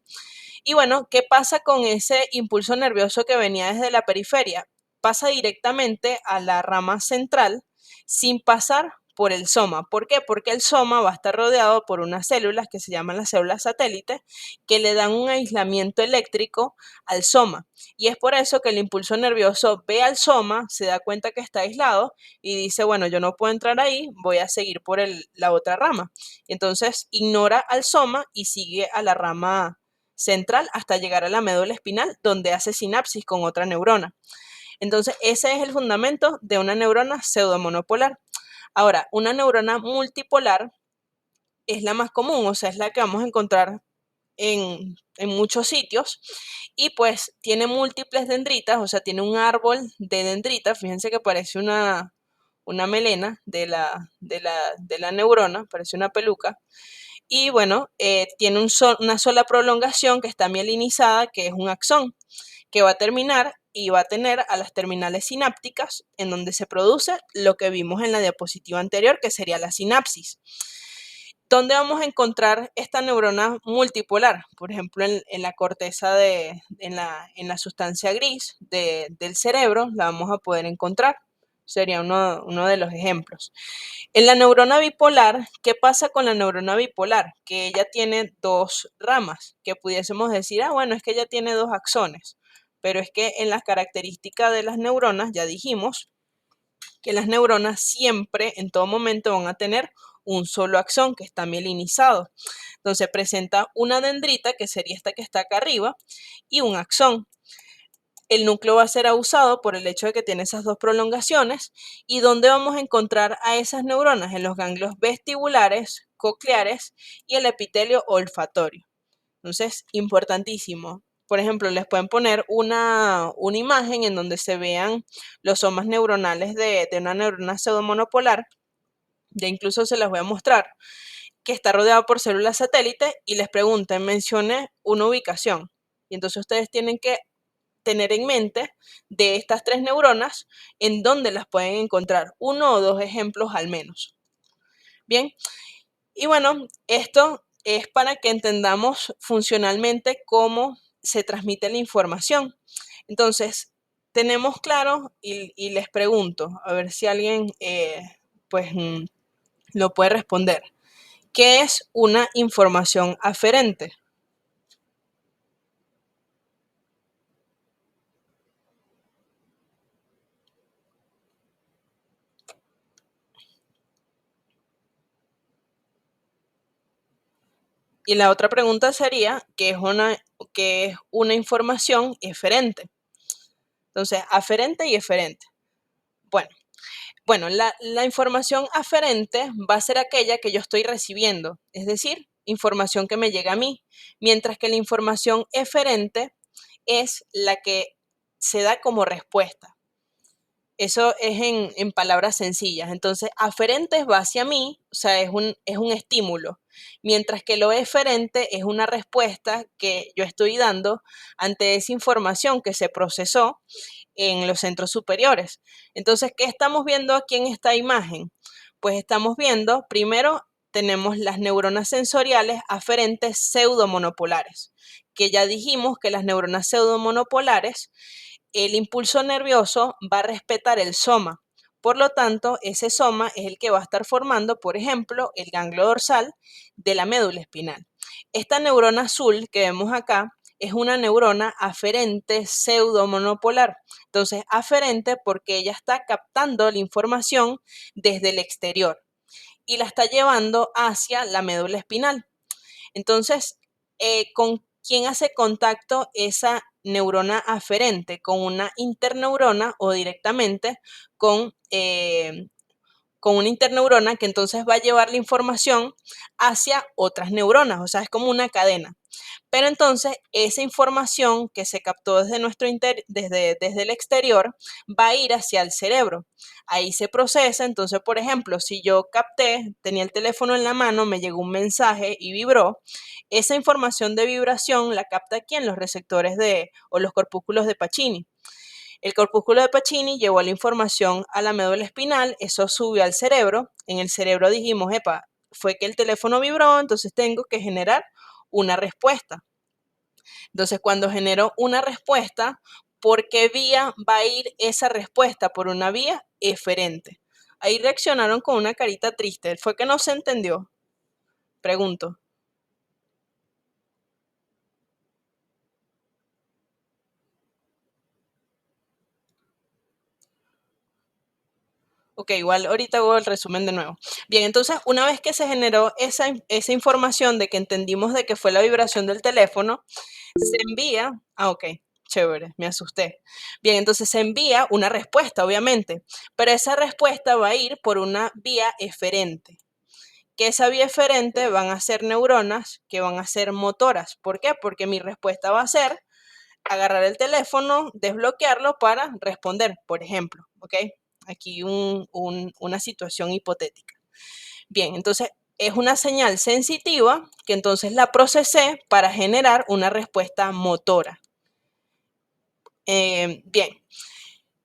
A: Y bueno, ¿qué pasa con ese impulso nervioso que venía desde la periferia? Pasa directamente a la rama central sin pasar por el soma. ¿Por qué? Porque el soma va a estar rodeado por unas células que se llaman las células satélites que le dan un aislamiento eléctrico al soma. Y es por eso que el impulso nervioso ve al soma, se da cuenta que está aislado y dice, bueno, yo no puedo entrar ahí, voy a seguir por la otra rama. Entonces ignora al soma y sigue a la rama central hasta llegar a la médula espinal, donde hace sinapsis con otra neurona. Entonces, ese es el fundamento de una neurona pseudomonopolar. Ahora, una neurona multipolar es la más común, o sea, es la que vamos a encontrar en muchos sitios y pues tiene múltiples dendritas, o sea, tiene un árbol de dendritas, fíjense que parece una melena de la neurona, parece una peluca, y bueno, tiene una sola prolongación que está mielinizada, que es un axón, que va a terminar y va a tener a las terminales sinápticas en donde se produce lo que vimos en la diapositiva anterior, que sería la sinapsis. ¿Dónde vamos a encontrar esta neurona multipolar? Por ejemplo, en la corteza en la sustancia gris del cerebro la vamos a poder encontrar. Sería uno de los ejemplos. En la neurona bipolar, ¿qué pasa con la neurona bipolar? Que ella tiene dos ramas, que pudiésemos decir, bueno, es que ella tiene dos axones, pero es que en las características de las neuronas ya dijimos que las neuronas siempre, en todo momento, van a tener un solo axón que está mielinizado. Entonces presenta una dendrita, que sería esta que está acá arriba, y un axón. El núcleo va a ser abusado por el hecho de que tiene esas dos prolongaciones. ¿Y dónde vamos a encontrar a esas neuronas? En los ganglios vestibulares, cocleares y el epitelio olfatorio. Entonces, importantísimo. Por ejemplo, les pueden poner una imagen en donde se vean los somas neuronales de una neurona pseudomonopolar. Ya incluso se las voy a mostrar, que está rodeado por células satélite y les pregunten, mencione una ubicación. Y entonces ustedes tienen que tener en mente de estas tres neuronas en dónde las pueden encontrar, uno o dos ejemplos al menos. Bien, y bueno, esto es para que entendamos funcionalmente cómo se transmite la información. Entonces, tenemos claro y les pregunto, a ver si alguien pues lo puede responder. ¿Qué es una información aferente? Y la otra pregunta sería, qué es una información eferente? Entonces, aferente y eferente. Bueno, la información aferente va a ser aquella que yo estoy recibiendo, es decir, información que me llega a mí, mientras que la información eferente es la que se da como respuesta. Eso es en palabras sencillas. Entonces, aferente va hacia mí, o sea, es un estímulo, mientras que lo eferente es una respuesta que yo estoy dando ante esa información que se procesó en los centros superiores. Entonces, ¿qué estamos viendo aquí en esta imagen? Pues estamos viendo, primero, tenemos las neuronas sensoriales aferentes pseudomonopolares, que ya dijimos que las neuronas pseudomonopolares, el impulso nervioso va a respetar el soma. Por lo tanto, ese soma es el que va a estar formando, por ejemplo, el ganglio dorsal de la médula espinal. Esta neurona azul que vemos acá es una neurona aferente pseudomonopolar. Entonces, aferente porque ella está captando la información desde el exterior y la está llevando hacia la médula espinal. Entonces, ¿con quién hace contacto esa neurona aferente? ¿Con una interneurona o directamente con, con una interneurona que entonces va a llevar la información hacia otras neuronas? O sea, es como una cadena. Pero entonces esa información que se captó desde el exterior va a ir hacia el cerebro. Ahí se procesa. Entonces, por ejemplo, si yo capté, tenía el teléfono en la mano, me llegó un mensaje y vibró, esa información de vibración la capta aquí en los receptores o los corpúsculos de Pacini. El corpúsculo de Pacini llevó la información a la médula espinal, eso subió al cerebro. En el cerebro dijimos, epa, fue que el teléfono vibró, entonces tengo que generar una respuesta. Entonces, cuando genero una respuesta, ¿por qué vía va a ir esa respuesta? Por una vía eferente. Ahí reaccionaron con una carita triste. ¿Fue que no se entendió? Pregunto. Ok, igual ahorita hago el resumen de nuevo. Bien, entonces una vez que se generó esa información de que entendimos de que fue la vibración del teléfono, se envía, ok, chévere, me asusté. Bien, entonces se envía una respuesta, obviamente, pero esa respuesta va a ir por una vía eferente. Que esa vía eferente van a ser neuronas que van a ser motoras. ¿Por qué? Porque mi respuesta va a ser agarrar el teléfono, desbloquearlo para responder, por ejemplo, ¿ok? Aquí una situación hipotética. Bien, entonces es una señal sensitiva que entonces la procesé para generar una respuesta motora. Bien,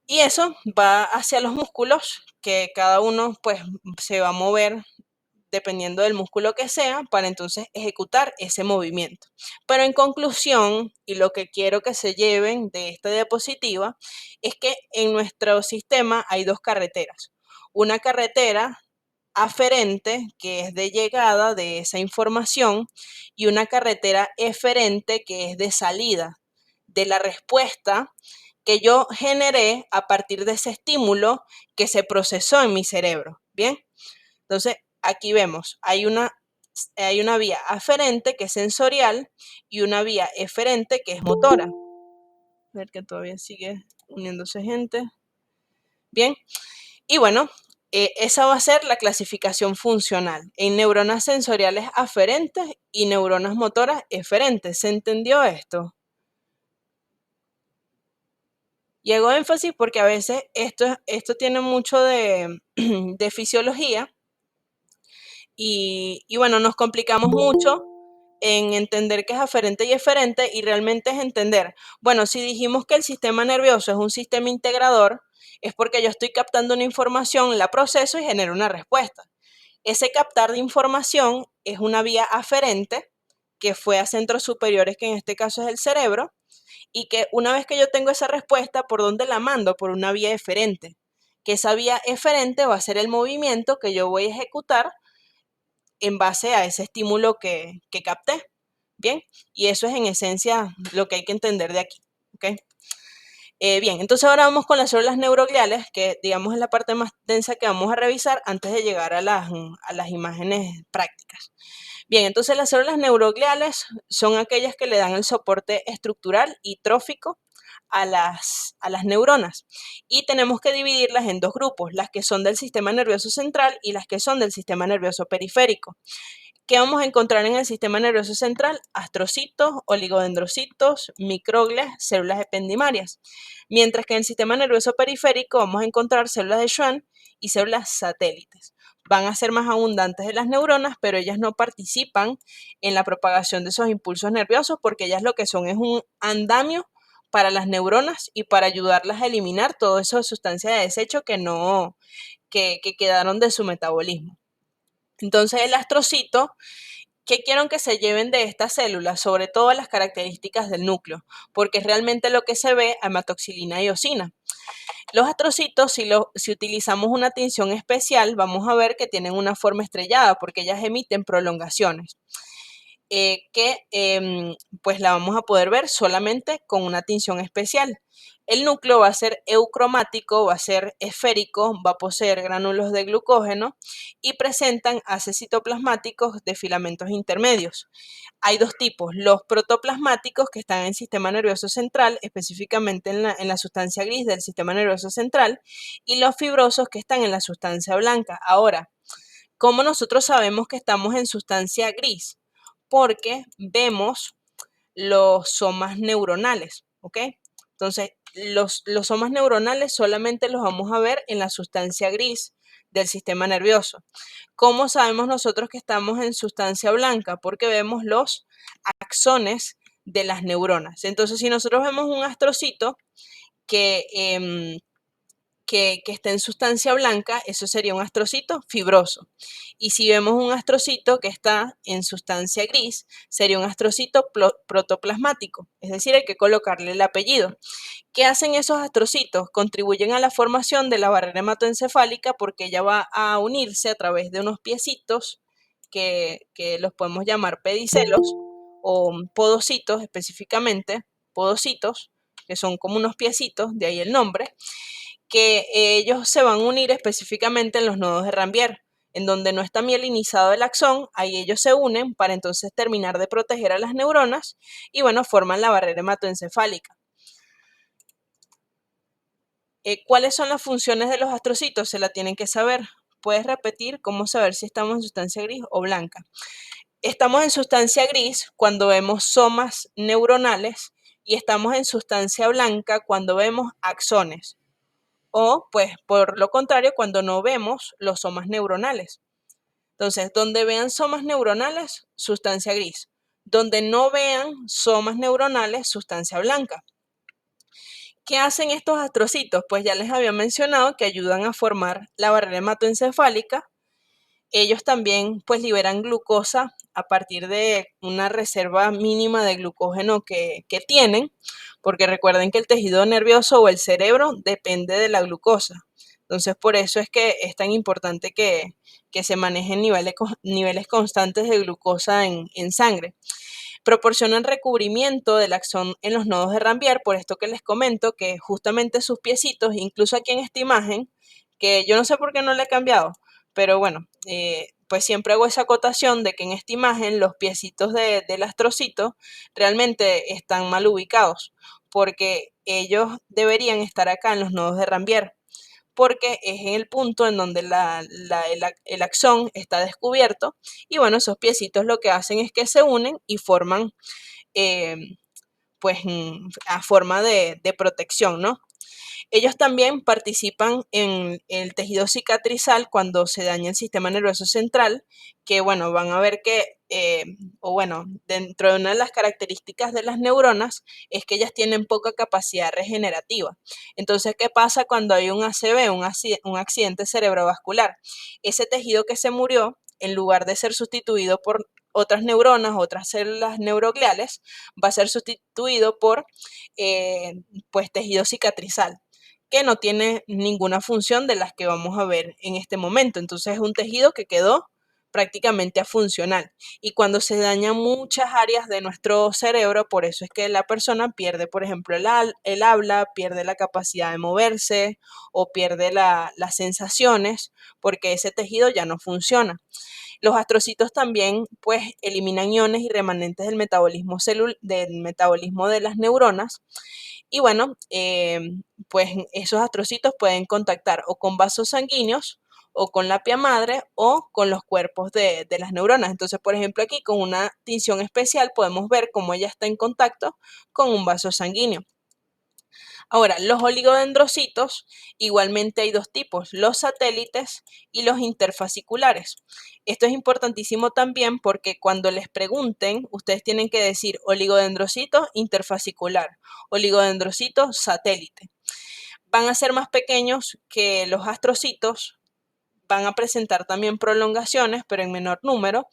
A: y eso va hacia los músculos, que cada uno pues se va a mover dependiendo del músculo que sea, para entonces ejecutar ese movimiento. Pero en conclusión, y lo que quiero que se lleven de esta diapositiva, es que en nuestro sistema hay dos carreteras. Una carretera aferente, que es de llegada de esa información, y una carretera eferente, que es de salida de la respuesta que yo generé a partir de ese estímulo que se procesó en mi cerebro. Bien, entonces aquí vemos, hay una vía aferente que es sensorial y una vía eferente que es motora. A ver que todavía sigue uniéndose gente. Bien, y bueno, esa va a ser la clasificación funcional en neuronas sensoriales aferentes y neuronas motoras eferentes. ¿Se entendió esto? Y hago énfasis porque a veces esto tiene mucho de, de fisiología y bueno, nos complicamos mucho en entender qué es aferente y eferente y realmente es entender, bueno, si dijimos que el sistema nervioso es un sistema integrador, es porque yo estoy captando una información, la proceso y genero una respuesta. Ese captar de información es una vía aferente que fue a centros superiores, que en este caso es el cerebro, y que una vez que yo tengo esa respuesta, ¿por dónde la mando? Por una vía eferente, que esa vía eferente va a ser el movimiento que yo voy a ejecutar en base a ese estímulo que capté. Bien, y eso es en esencia lo que hay que entender de aquí. ¿Okay? Bien, entonces ahora vamos con las células neurogliales, que digamos es la parte más densa que vamos a revisar antes de llegar a las imágenes prácticas. Bien, entonces las células neurogliales son aquellas que le dan el soporte estructural y trófico a las neuronas. Y tenemos que dividirlas en dos grupos, las que son del sistema nervioso central y las que son del sistema nervioso periférico. ¿Qué vamos a encontrar en el sistema nervioso central? Astrocitos, oligodendrocitos, microglias, células ependimarias. Mientras que en el sistema nervioso periférico vamos a encontrar células de Schwann y células satélites. Van a ser más abundantes de las neuronas, pero ellas no participan en la propagación de esos impulsos nerviosos porque ellas lo que son es un andamio para las neuronas y para ayudarlas a eliminar todo eso de sustancias de desecho que quedaron de su metabolismo. Entonces el astrocito, ¿qué quiero que se lleven de estas células? Sobre todo las características del núcleo, porque es realmente lo que se ve a hematoxilina y eosina. Los astrocitos, si utilizamos una tinción especial, vamos a ver que tienen una forma estrellada, porque ellas emiten prolongaciones. Pues la vamos a poder ver solamente con una tinción especial. El núcleo va a ser eucromático, va a ser esférico, va a poseer gránulos de glucógeno y presentan haces citoplasmáticos de filamentos intermedios. Hay dos tipos, los protoplasmáticos que están en el sistema nervioso central, específicamente en la sustancia gris del sistema nervioso central, y los fibrosos que están en la sustancia blanca. Ahora, ¿cómo nosotros sabemos que estamos en sustancia gris? Porque vemos los somas neuronales, ¿ok? Entonces, los somas neuronales solamente los vamos a ver en la sustancia gris del sistema nervioso. ¿Cómo sabemos nosotros que estamos en sustancia blanca? Porque vemos los axones de las neuronas. Entonces, si nosotros vemos un astrocito que que está en sustancia blanca, eso sería un astrocito fibroso. Y si vemos un astrocito que está en sustancia gris, sería un astrocito protoplasmático, es decir, hay que colocarle el apellido. ¿Qué hacen esos astrocitos? Contribuyen a la formación de la barrera hematoencefálica porque ella va a unirse a través de unos piecitos que los podemos llamar pedicelos o podocitos específicamente, podocitos, que son como unos piecitos, de ahí el nombre, que ellos se van a unir específicamente en los nodos de Rambier, en donde no está mielinizado el axón, ahí ellos se unen para entonces terminar de proteger a las neuronas y bueno, forman la barrera hematoencefálica. ¿Cuáles son las funciones de los astrocitos? Se la tienen que saber. Puedes repetir cómo saber si estamos en sustancia gris o blanca. Estamos en sustancia gris cuando vemos somas neuronales y estamos en sustancia blanca cuando vemos axones. O, pues, por lo contrario, cuando no vemos los somas neuronales. Entonces, donde vean somas neuronales, sustancia gris. Donde no vean somas neuronales, sustancia blanca. ¿Qué hacen estos astrocitos? Pues ya les había mencionado que ayudan a formar la barrera hematoencefálica Ellos también pues liberan glucosa a partir de una reserva mínima de glucógeno que tienen, porque recuerden que el tejido nervioso o el cerebro depende de la glucosa. Entonces, por eso es que es tan importante que se manejen niveles constantes de glucosa en sangre. Proporcionan recubrimiento del axón en los nodos de Ranvier, por esto que les comento que justamente sus piecitos, incluso aquí en esta imagen, que yo no sé por qué no le he cambiado, pero bueno, pues siempre hago esa acotación de que en esta imagen los piecitos del astrocito realmente están mal ubicados, porque ellos deberían estar acá en los nodos de Ranvier, porque es en el punto en donde el axón está descubierto y bueno, esos piecitos lo que hacen es que se unen y forman eh, pues a forma de protección, ¿no? Ellos también participan en el tejido cicatrizal cuando se daña el sistema nervioso central, que bueno, van a ver que, o bueno, dentro de una de las características de las neuronas es que ellas tienen poca capacidad regenerativa. Entonces, ¿qué pasa cuando hay un ACV, un accidente cerebrovascular? Ese tejido que se murió, en lugar de ser sustituido por otras neuronas, otras células neurogliales, va a ser sustituido por pues tejido cicatrizal que no tiene ninguna función de las que vamos a ver en este momento. Entonces es un tejido que quedó prácticamente afuncional. Y cuando se dañan muchas áreas de nuestro cerebro, por eso es que la persona pierde, por ejemplo, el habla, pierde la capacidad de moverse o pierde las sensaciones, porque ese tejido ya no funciona. Los astrocitos también pues eliminan iones y remanentes del metabolismo de las neuronas y bueno, pues esos astrocitos pueden contactar o con vasos sanguíneos o con la pia madre o con los cuerpos de las neuronas. Entonces, por ejemplo, aquí con una tinción especial podemos ver cómo ella está en contacto con un vaso sanguíneo. Ahora, los oligodendrocitos, igualmente hay dos tipos, los satélites y los interfasciculares. Esto es importantísimo también porque cuando les pregunten, ustedes tienen que decir oligodendrocito interfascicular, oligodendrocito satélite. Van a ser más pequeños que los astrocitos, van a presentar también prolongaciones, pero en menor número,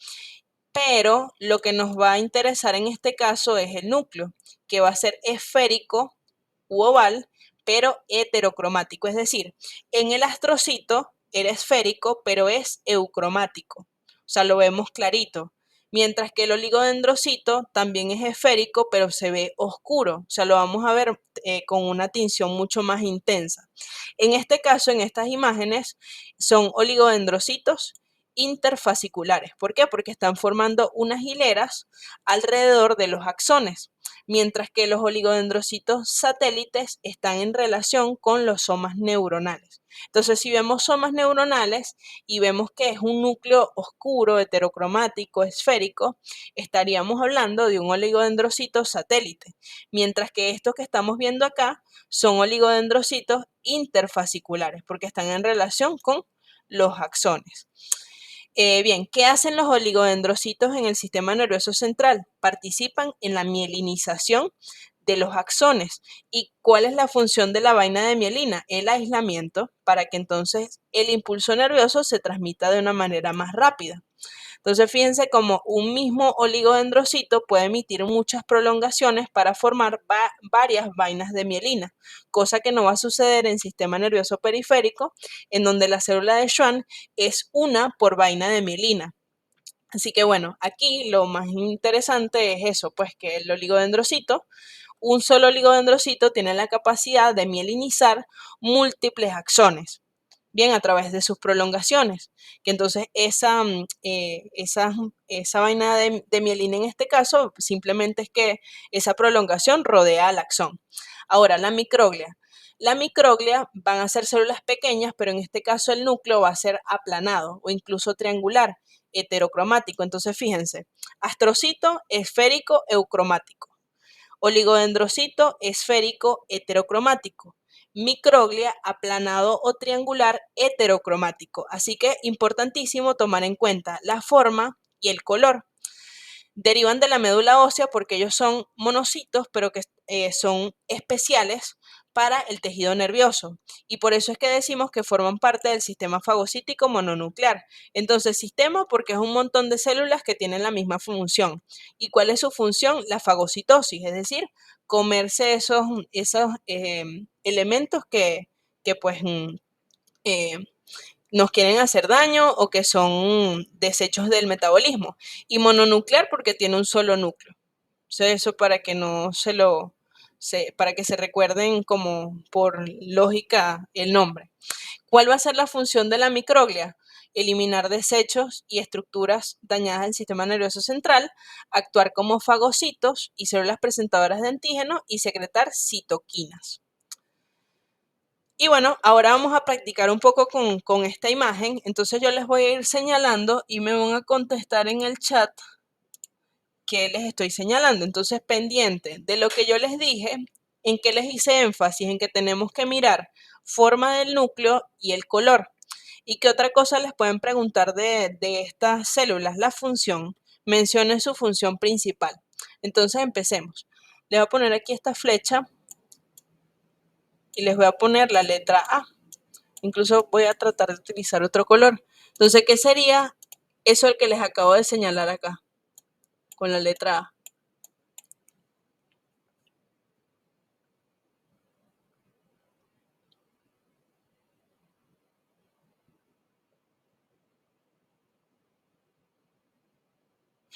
A: pero lo que nos va a interesar en este caso es el núcleo, que va a ser esférico u oval, pero heterocromático. Es decir, en el astrocito era esférico, pero es eucromático. O sea, lo vemos clarito. Mientras que el oligodendrocito también es esférico, pero se ve oscuro. O sea, lo vamos a ver con una tinción mucho más intensa. En este caso, en estas imágenes, son oligodendrocitos interfasciculares. ¿Por qué? Porque están formando unas hileras alrededor de los axones, mientras que los oligodendrocitos satélites están en relación con los somas neuronales. Entonces, si vemos somas neuronales y vemos que es un núcleo oscuro, heterocromático, esférico, estaríamos hablando de un oligodendrocito satélite, mientras que estos que estamos viendo acá son oligodendrocitos interfasciculares, porque están en relación con los axones. Bien, ¿qué hacen los oligodendrocitos en el sistema nervioso central? Participan en la mielinización de los axones. ¿Y cuál es la función de la vaina de mielina? El aislamiento para que entonces el impulso nervioso se transmita de una manera más rápida. Entonces, fíjense cómo un mismo oligodendrocito puede emitir muchas prolongaciones para formar varias vainas de mielina, cosa que no va a suceder en sistema nervioso periférico, en donde la célula de Schwann es una por vaina de mielina. Así que bueno, aquí lo más interesante es eso, pues que el oligodendrocito, un solo oligodendrocito tiene la capacidad de mielinizar múltiples axones bien a través de sus prolongaciones, que entonces esa vaina de mielina en este caso simplemente es que esa prolongación rodea al axón. Ahora, la microglia van a ser células pequeñas, pero en este caso el núcleo va a ser aplanado o incluso triangular, heterocromático. Entonces, fíjense, astrocito, esférico, eucromático. Oligodendrocito esférico heterocromático. Microglia aplanado o triangular heterocromático. Así que importantísimo tomar en cuenta la forma y el color. Derivan de la médula ósea porque ellos son monocitos, pero que son especiales para el tejido nervioso. Y por eso es que decimos que forman parte del sistema fagocítico mononuclear. Entonces, sistema porque es un montón de células que tienen la misma función. ¿Y cuál es su función? La fagocitosis, es decir, comerse esos elementos que pues eh, nos quieren hacer daño o que son desechos del metabolismo. Y mononuclear porque tiene un solo núcleo. Eso para que no para que se recuerden como por lógica el nombre. ¿Cuál va a ser la función de la microglia? Eliminar desechos y estructuras dañadas del sistema nervioso central, actuar como fagocitos y células presentadoras de antígenos y secretar citoquinas. Y bueno, ahora vamos a practicar un poco con esta imagen. Entonces yo les voy a ir señalando y me van a contestar en el chat qué les estoy señalando. Entonces, pendiente de lo que yo les dije, en qué les hice énfasis, en que tenemos que mirar forma del núcleo y el color. ¿Y qué otra cosa les pueden preguntar de estas células? La función. Mencionen su función principal. Entonces, empecemos. Les voy a poner aquí esta flecha y les voy a poner la letra A. Incluso voy a tratar de utilizar otro color. Entonces, ¿qué sería eso el que les acabo de señalar acá con la letra A?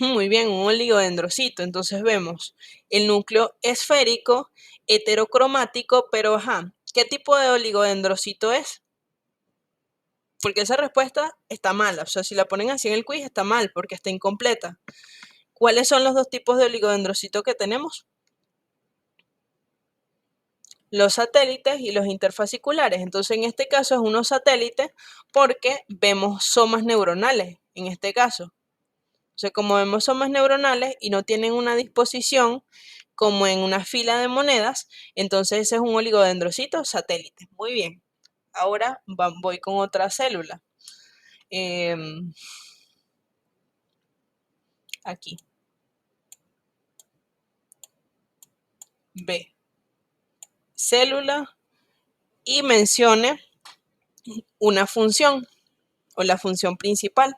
A: Muy bien, un oligodendrocito. Entonces vemos el núcleo esférico, heterocromático, pero ajá, ¿qué tipo de oligodendrocito es? Porque esa respuesta está mala. O sea, si la ponen así en el quiz está mal porque está incompleta. ¿Cuáles son los dos tipos de oligodendrocito que tenemos? Los satélites y los interfasciculares. Entonces, en este caso es unos satélites porque vemos somas neuronales, en este caso. O sea, como vemos somas neuronales y no tienen una disposición como en una fila de monedas, entonces ese es un oligodendrocito satélite. Muy bien. Ahora voy con otra célula. Aquí. B. Célula y mencione una función o la función principal.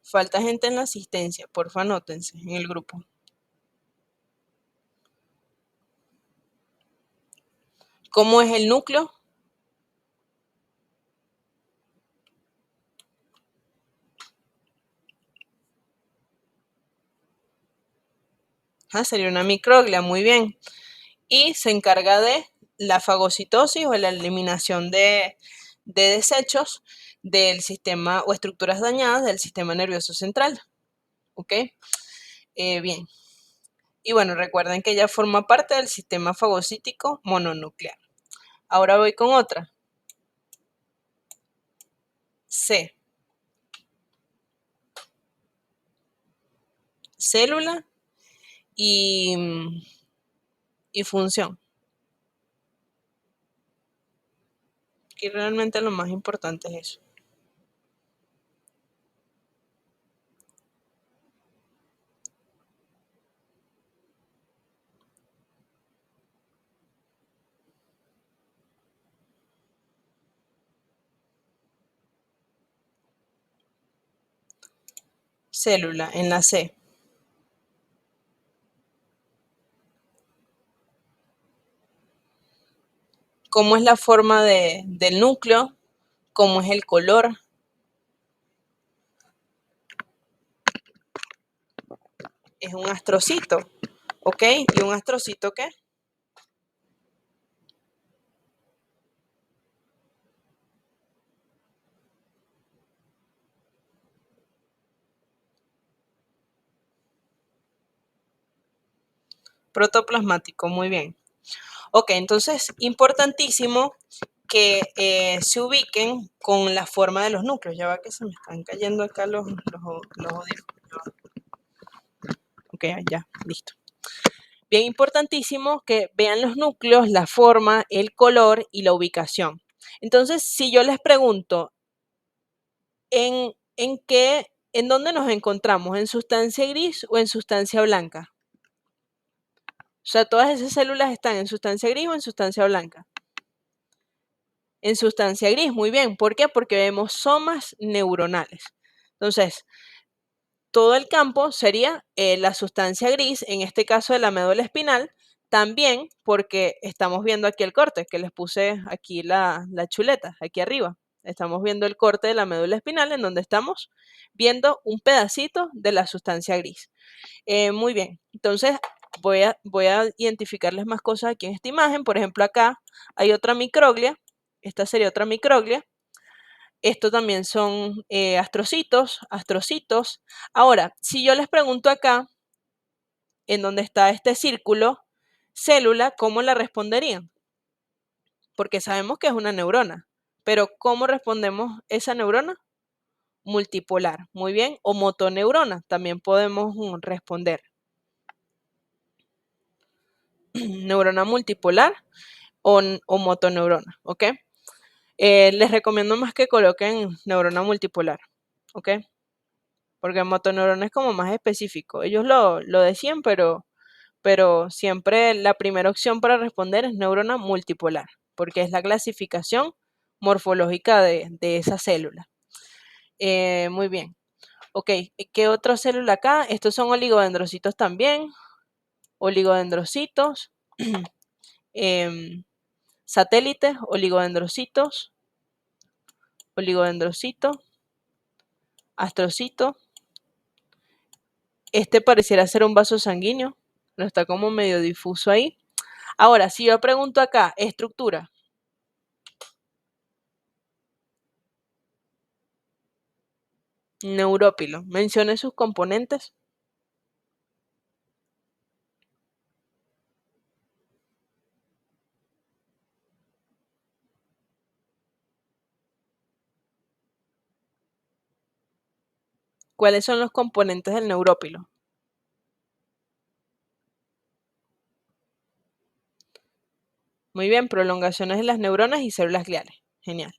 A: Falta gente en la asistencia, porfa, anótense en el grupo. ¿Cómo es el núcleo? Sería una microglia, muy bien. Y se encarga de la fagocitosis o la eliminación de desechos del sistema o estructuras dañadas del sistema nervioso central. ¿Ok? Bien. Y bueno, recuerden que ella forma parte del sistema fagocítico mononuclear. Ahora voy con otra. C. Célula y función. Que realmente lo más importante es eso. Célula en la C. ¿Cómo es la forma del núcleo? ¿Cómo es el color? Es un astrocito, ¿ok? ¿Y un astrocito qué? Protoplasmático, muy bien. Ok, entonces, importantísimo que se ubiquen con la forma de los núcleos. Ya va que se me están cayendo acá los audífonos. Ok, ya, listo. Bien importantísimo que vean los núcleos, la forma, el color y la ubicación. Entonces, si yo les pregunto, ¿en dónde nos encontramos? ¿En sustancia gris o en sustancia blanca? O sea, todas esas células están en sustancia gris o en sustancia blanca. En sustancia gris, muy bien. ¿Por qué? Porque vemos somas neuronales. Entonces, todo el campo sería la sustancia gris, en este caso de la médula espinal, también porque estamos viendo aquí el corte, que les puse aquí la chuleta, aquí arriba. Estamos viendo el corte de la médula espinal en donde estamos viendo un pedacito de la sustancia gris. Muy bien, entonces voy a identificarles más cosas aquí en esta imagen. Por ejemplo, acá hay otra microglia, esta sería otra microglia. Esto también son astrocitos, astrocitos. Ahora, si yo les pregunto acá, en donde está este círculo, célula, ¿cómo la responderían? Porque sabemos que es una neurona, pero ¿cómo respondemos esa neurona? Multipolar, muy bien, o motoneurona, también podemos responder. Neurona multipolar o motoneurona, ¿ok? Les recomiendo más que coloquen neurona multipolar, ¿ok? Porque motoneurona es como más específico. Ellos lo decían, pero siempre la primera opción para responder es neurona multipolar, porque es la clasificación morfológica de esa célula. Muy bien. Ok, ¿qué otra célula acá? Estos son oligodendrocitos también. Oligodendrocitos. Satélites, oligodendrocitos, oligodendrocito, astrocito. Este pareciera ser un vaso sanguíneo, pero está como medio difuso ahí. Ahora, si yo pregunto acá, estructura. Neurópilo. Mencione sus componentes. ¿Cuáles son los componentes del neurópilo? Muy bien, prolongaciones de las neuronas y células gliales. Genial.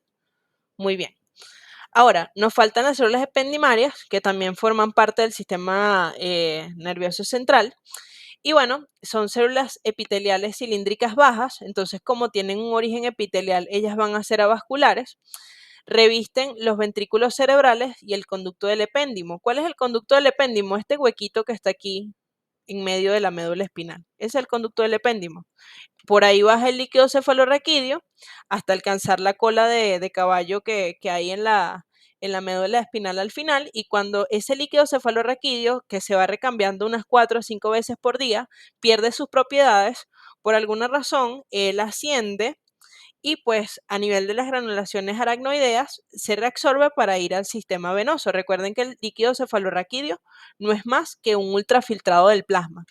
A: Muy bien. Ahora, nos faltan las células ependimarias, que también forman parte del sistema nervioso central. Y bueno, son células epiteliales cilíndricas bajas, entonces como tienen un origen epitelial, ellas van a ser avasculares, revisten los ventrículos cerebrales y el conducto del epéndimo. ¿Cuál es el conducto del epéndimo? Este huequito que está aquí en medio de la médula espinal. Ese es el conducto del epéndimo. Por ahí baja el líquido cefalorraquídeo hasta alcanzar la cola de caballo que hay en la médula espinal al final, y cuando ese líquido cefalorraquídeo, que se va recambiando unas 4 o 5 veces por día, pierde sus propiedades, por alguna razón, él asciende y pues a nivel de las granulaciones aracnoideas se reabsorbe para ir al sistema venoso. Recuerden que el líquido cefalorraquídeo no es más que un ultrafiltrado del plasma.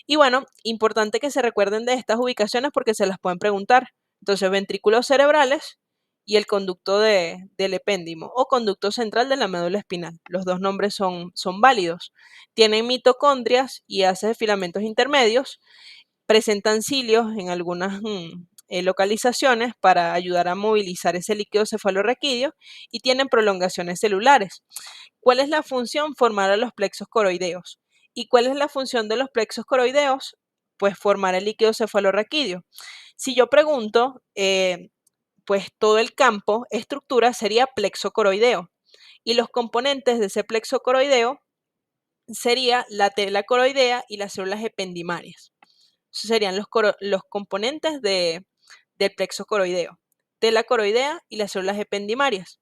A: Y bueno, importante que se recuerden de estas ubicaciones porque se las pueden preguntar. Entonces, ventrículos cerebrales y el conducto del epéndimo o conducto central de la médula espinal. Los dos nombres son válidos. Tienen mitocondrias y haces de filamentos intermedios. Presentan cilios en algunas localizaciones para ayudar a movilizar ese líquido cefalorraquídeo y tienen prolongaciones celulares. ¿Cuál es la función? Formar a los plexos coroideos. ¿Y cuál es la función de los plexos coroideos? Pues formar el líquido cefalorraquídeo. Si yo pregunto, pues todo el campo, estructura sería plexo coroideo. Y los componentes de ese plexo coroideo sería la tela coroidea y las células ependimarias. Esos serían los componentes del plexo coroideo. Tela coroidea y las células ependimarias.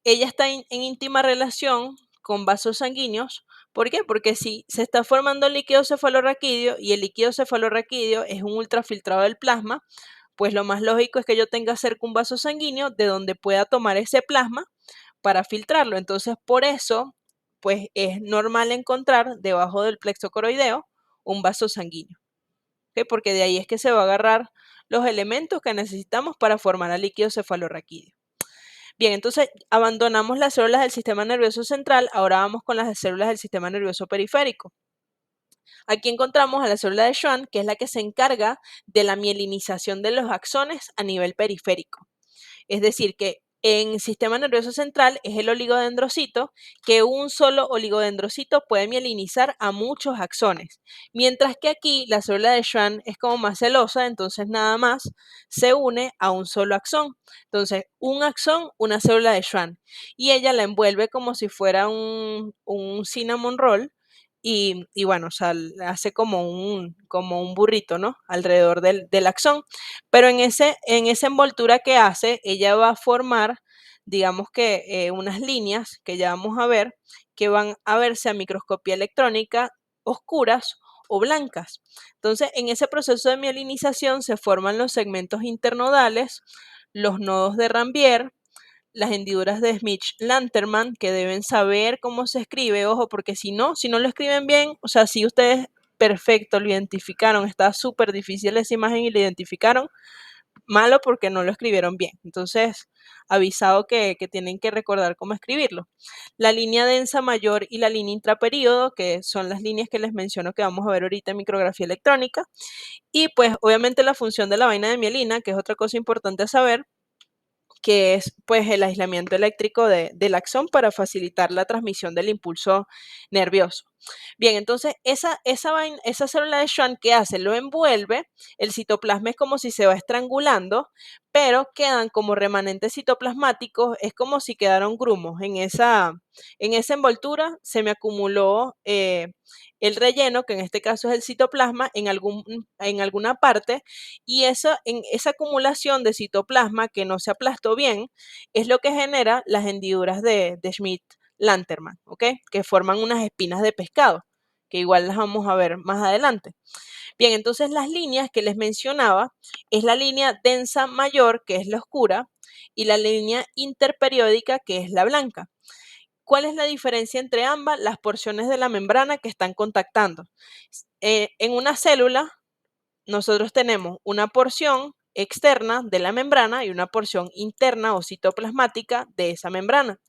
A: Ella está en íntima relación con vasos sanguíneos. ¿Por qué? Porque si se está formando líquido cefalorraquídeo y el líquido cefalorraquídeo es un ultrafiltrado del plasma, pues lo más lógico es que yo tenga cerca un vaso sanguíneo de donde pueda tomar ese plasma para filtrarlo. Entonces, por eso, pues es normal encontrar debajo del plexo coroideo un vaso sanguíneo, ¿ok? Porque de ahí es que se va a agarrar los elementos que necesitamos para formar el líquido cefalorraquídeo. Bien, entonces abandonamos las células del sistema nervioso central, ahora vamos con las células del sistema nervioso periférico. Aquí encontramos a la célula de Schwann, que es la que se encarga de la mielinización de los axones a nivel periférico. Es decir, que en sistema nervioso central es el oligodendrocito, que un solo oligodendrocito puede mielinizar a muchos axones. Mientras que aquí la célula de Schwann es como más celosa, entonces nada más se une a un solo axón. Entonces, un axón, una célula de Schwann. Y ella la envuelve como si fuera un cinnamon roll. Y bueno, o sea, hace como un burrito, ¿no? Alrededor del axón. Pero en esa envoltura que hace, ella va a formar, digamos que unas líneas que ya vamos a ver, que van a verse a microscopía electrónica oscuras o blancas. Entonces, en ese proceso de mielinización se forman los segmentos internodales, los nodos de Ranvier, las hendiduras de Smith-Lantermann, que deben saber cómo se escribe, ojo, porque si no lo escriben bien, o sea, si ustedes perfecto lo identificaron, está súper difícil esa imagen y lo identificaron, malo porque no lo escribieron bien. Entonces, avisado que tienen que recordar cómo escribirlo. La línea densa mayor y la línea intraperíodo, que son las líneas que les menciono que vamos a ver ahorita en micrografía electrónica. Y pues obviamente la función de la vaina de mielina, que es otra cosa importante a saber, que es pues el aislamiento eléctrico del axón para facilitar la transmisión del impulso nervioso. Bien, entonces esa célula de Schwann, ¿qué hace? Lo envuelve, el citoplasma es como si se va estrangulando, pero quedan como remanentes citoplasmáticos, es como si quedaron grumos. En esa envoltura se me acumuló el relleno, que en este caso es el citoplasma, en alguna parte, y en esa acumulación de citoplasma que no se aplastó bien es lo que genera las hendiduras de Schmidt-Lantermann, ¿ok? Que forman unas espinas de pescado, que igual las vamos a ver más adelante. Bien, entonces las líneas que les mencionaba es la línea densa mayor, que es la oscura, y la línea interperiódica, que es la blanca. ¿Cuál es la diferencia entre ambas? Las porciones de la membrana que están contactando. En una célula, nosotros tenemos una porción externa de la membrana y una porción interna o citoplasmática de esa membrana.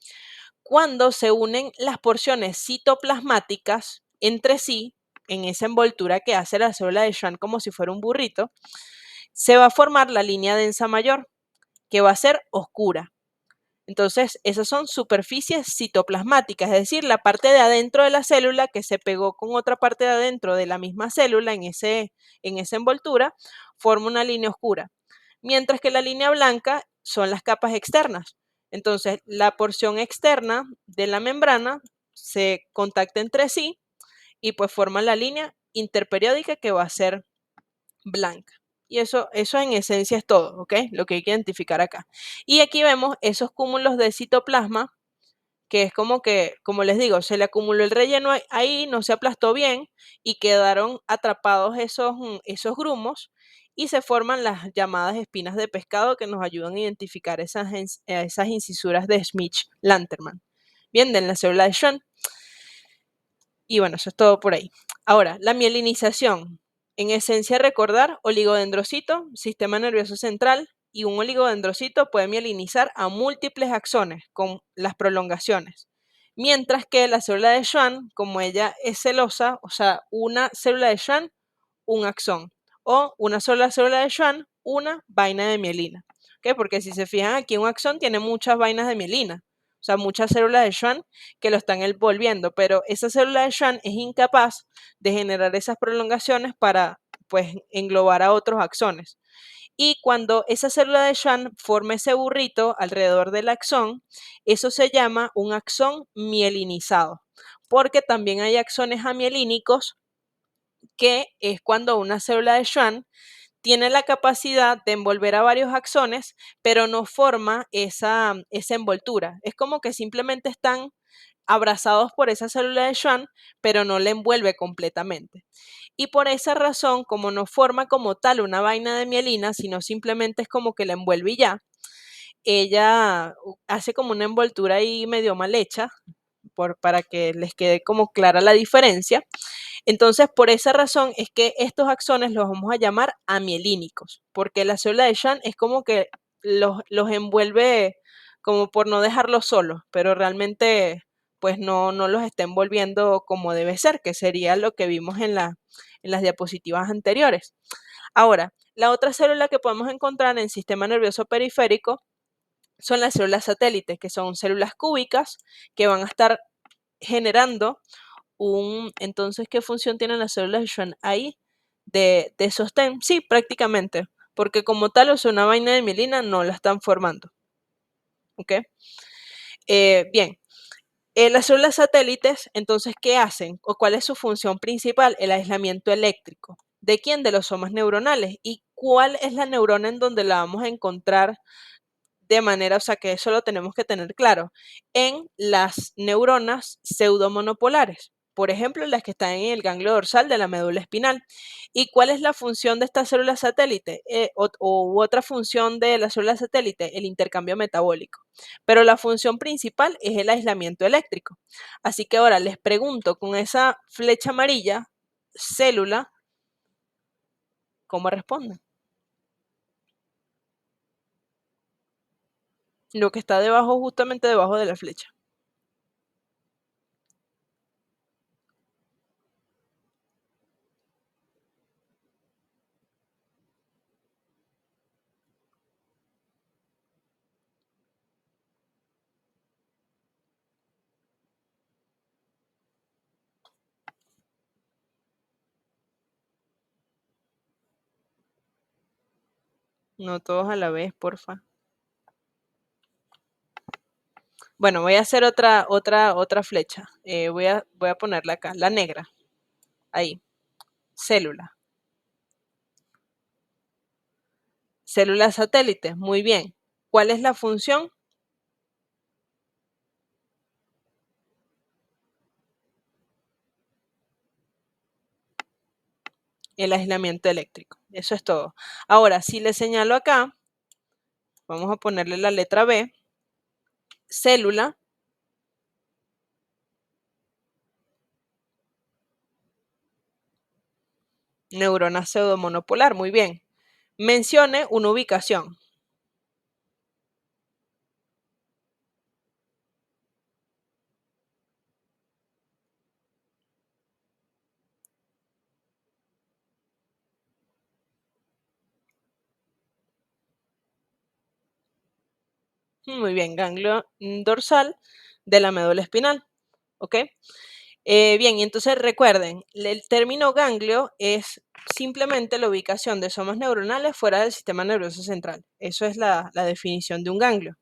A: Cuando se unen las porciones citoplasmáticas entre sí, en esa envoltura que hace la célula de Schwann como si fuera un burrito, se va a formar la línea densa mayor, que va a ser oscura. Entonces, esas son superficies citoplasmáticas, es decir, la parte de adentro de la célula que se pegó con otra parte de adentro de la misma célula en esa envoltura, forma una línea oscura. Mientras que la línea blanca son las capas externas. Entonces, la porción externa de la membrana se contacta entre sí y pues forma la línea interperiódica que va a ser blanca. Y eso en esencia es todo, ¿ok? Lo que hay que identificar acá. Y aquí vemos esos cúmulos de citoplasma, que es como que, como les digo, se le acumuló el relleno ahí, no se aplastó bien y quedaron atrapados esos grumos y se forman las llamadas espinas de pescado que nos ayudan a identificar esas incisuras de Schmidt-Lantermann. Bien, de la célula de Schwann. Y bueno, eso es todo por ahí. Ahora, la mielinización. En esencia, recordar oligodendrocito, sistema nervioso central, y un oligodendrocito puede mielinizar a múltiples axones con las prolongaciones. Mientras que la célula de Schwann, como ella es celosa, o sea, una célula de Schwann, un axón. O una sola célula de Schwann, una vaina de mielina. ¿Ok? Porque si se fijan aquí, un axón tiene muchas vainas de mielina. O sea, muchas células de Schwann que lo están envolviendo, pero esa célula de Schwann es incapaz de generar esas prolongaciones para, pues, englobar a otros axones. Y cuando esa célula de Schwann forma ese burrito alrededor del axón, eso se llama un axón mielinizado, porque también hay axones amielínicos, que es cuando una célula de Schwann tiene la capacidad de envolver a varios axones, pero no forma esa envoltura. Es como que simplemente están abrazados por esa célula de Schwann, pero no la envuelve completamente. Y por esa razón, como no forma como tal una vaina de mielina, sino simplemente es como que la envuelve y ya, ella hace como una envoltura ahí medio mal hecha, para que les quede como clara la diferencia. Entonces, por esa razón es que estos axones los vamos a llamar amielínicos, porque la célula de Schwann es como que los envuelve como por no dejarlos solos, pero realmente pues no los está envolviendo como debe ser, que sería lo que vimos en las diapositivas anteriores. Ahora, la otra célula que podemos encontrar en el sistema nervioso periférico son las células satélites, que son células cúbicas que van a estar generando entonces, ¿qué función tienen las células de Schwann ahí? De sostén, sí, prácticamente, porque como tal, o sea, una vaina de mielina no la están formando, ¿ok? Bien, las células satélites, entonces, ¿qué hacen? ¿O cuál es su función principal? El aislamiento eléctrico. ¿De quién? De los somas neuronales. ¿Y cuál es la neurona en donde la vamos a encontrar de manera, o sea, que eso lo tenemos que tener claro, en las neuronas pseudomonopolares? Por ejemplo, las que están en el ganglio dorsal de la médula espinal. ¿Y cuál es la función de esta célula satélite? U otra función de la célula satélite, el intercambio metabólico. Pero la función principal es el aislamiento eléctrico. Así que ahora les pregunto, con esa flecha amarilla, célula, ¿cómo responden? Lo que está debajo, justamente debajo de la flecha. No todos a la vez, porfa. Bueno, voy a hacer otra flecha. Voy a ponerla acá, la negra. Ahí. Célula. Célula satélite. Muy bien. ¿Cuál es la función? El aislamiento eléctrico. Eso es todo. Ahora, si le señalo acá, vamos a ponerle la letra B. Célula. Neurona pseudomonopolar. Muy bien. Mencione una ubicación. Muy bien. Ganglio dorsal de la médula espinal. ¿Ok? Bien, y entonces recuerden, el término ganglio es simplemente la ubicación de somas neuronales fuera del sistema nervioso central. Eso es la definición de un ganglio.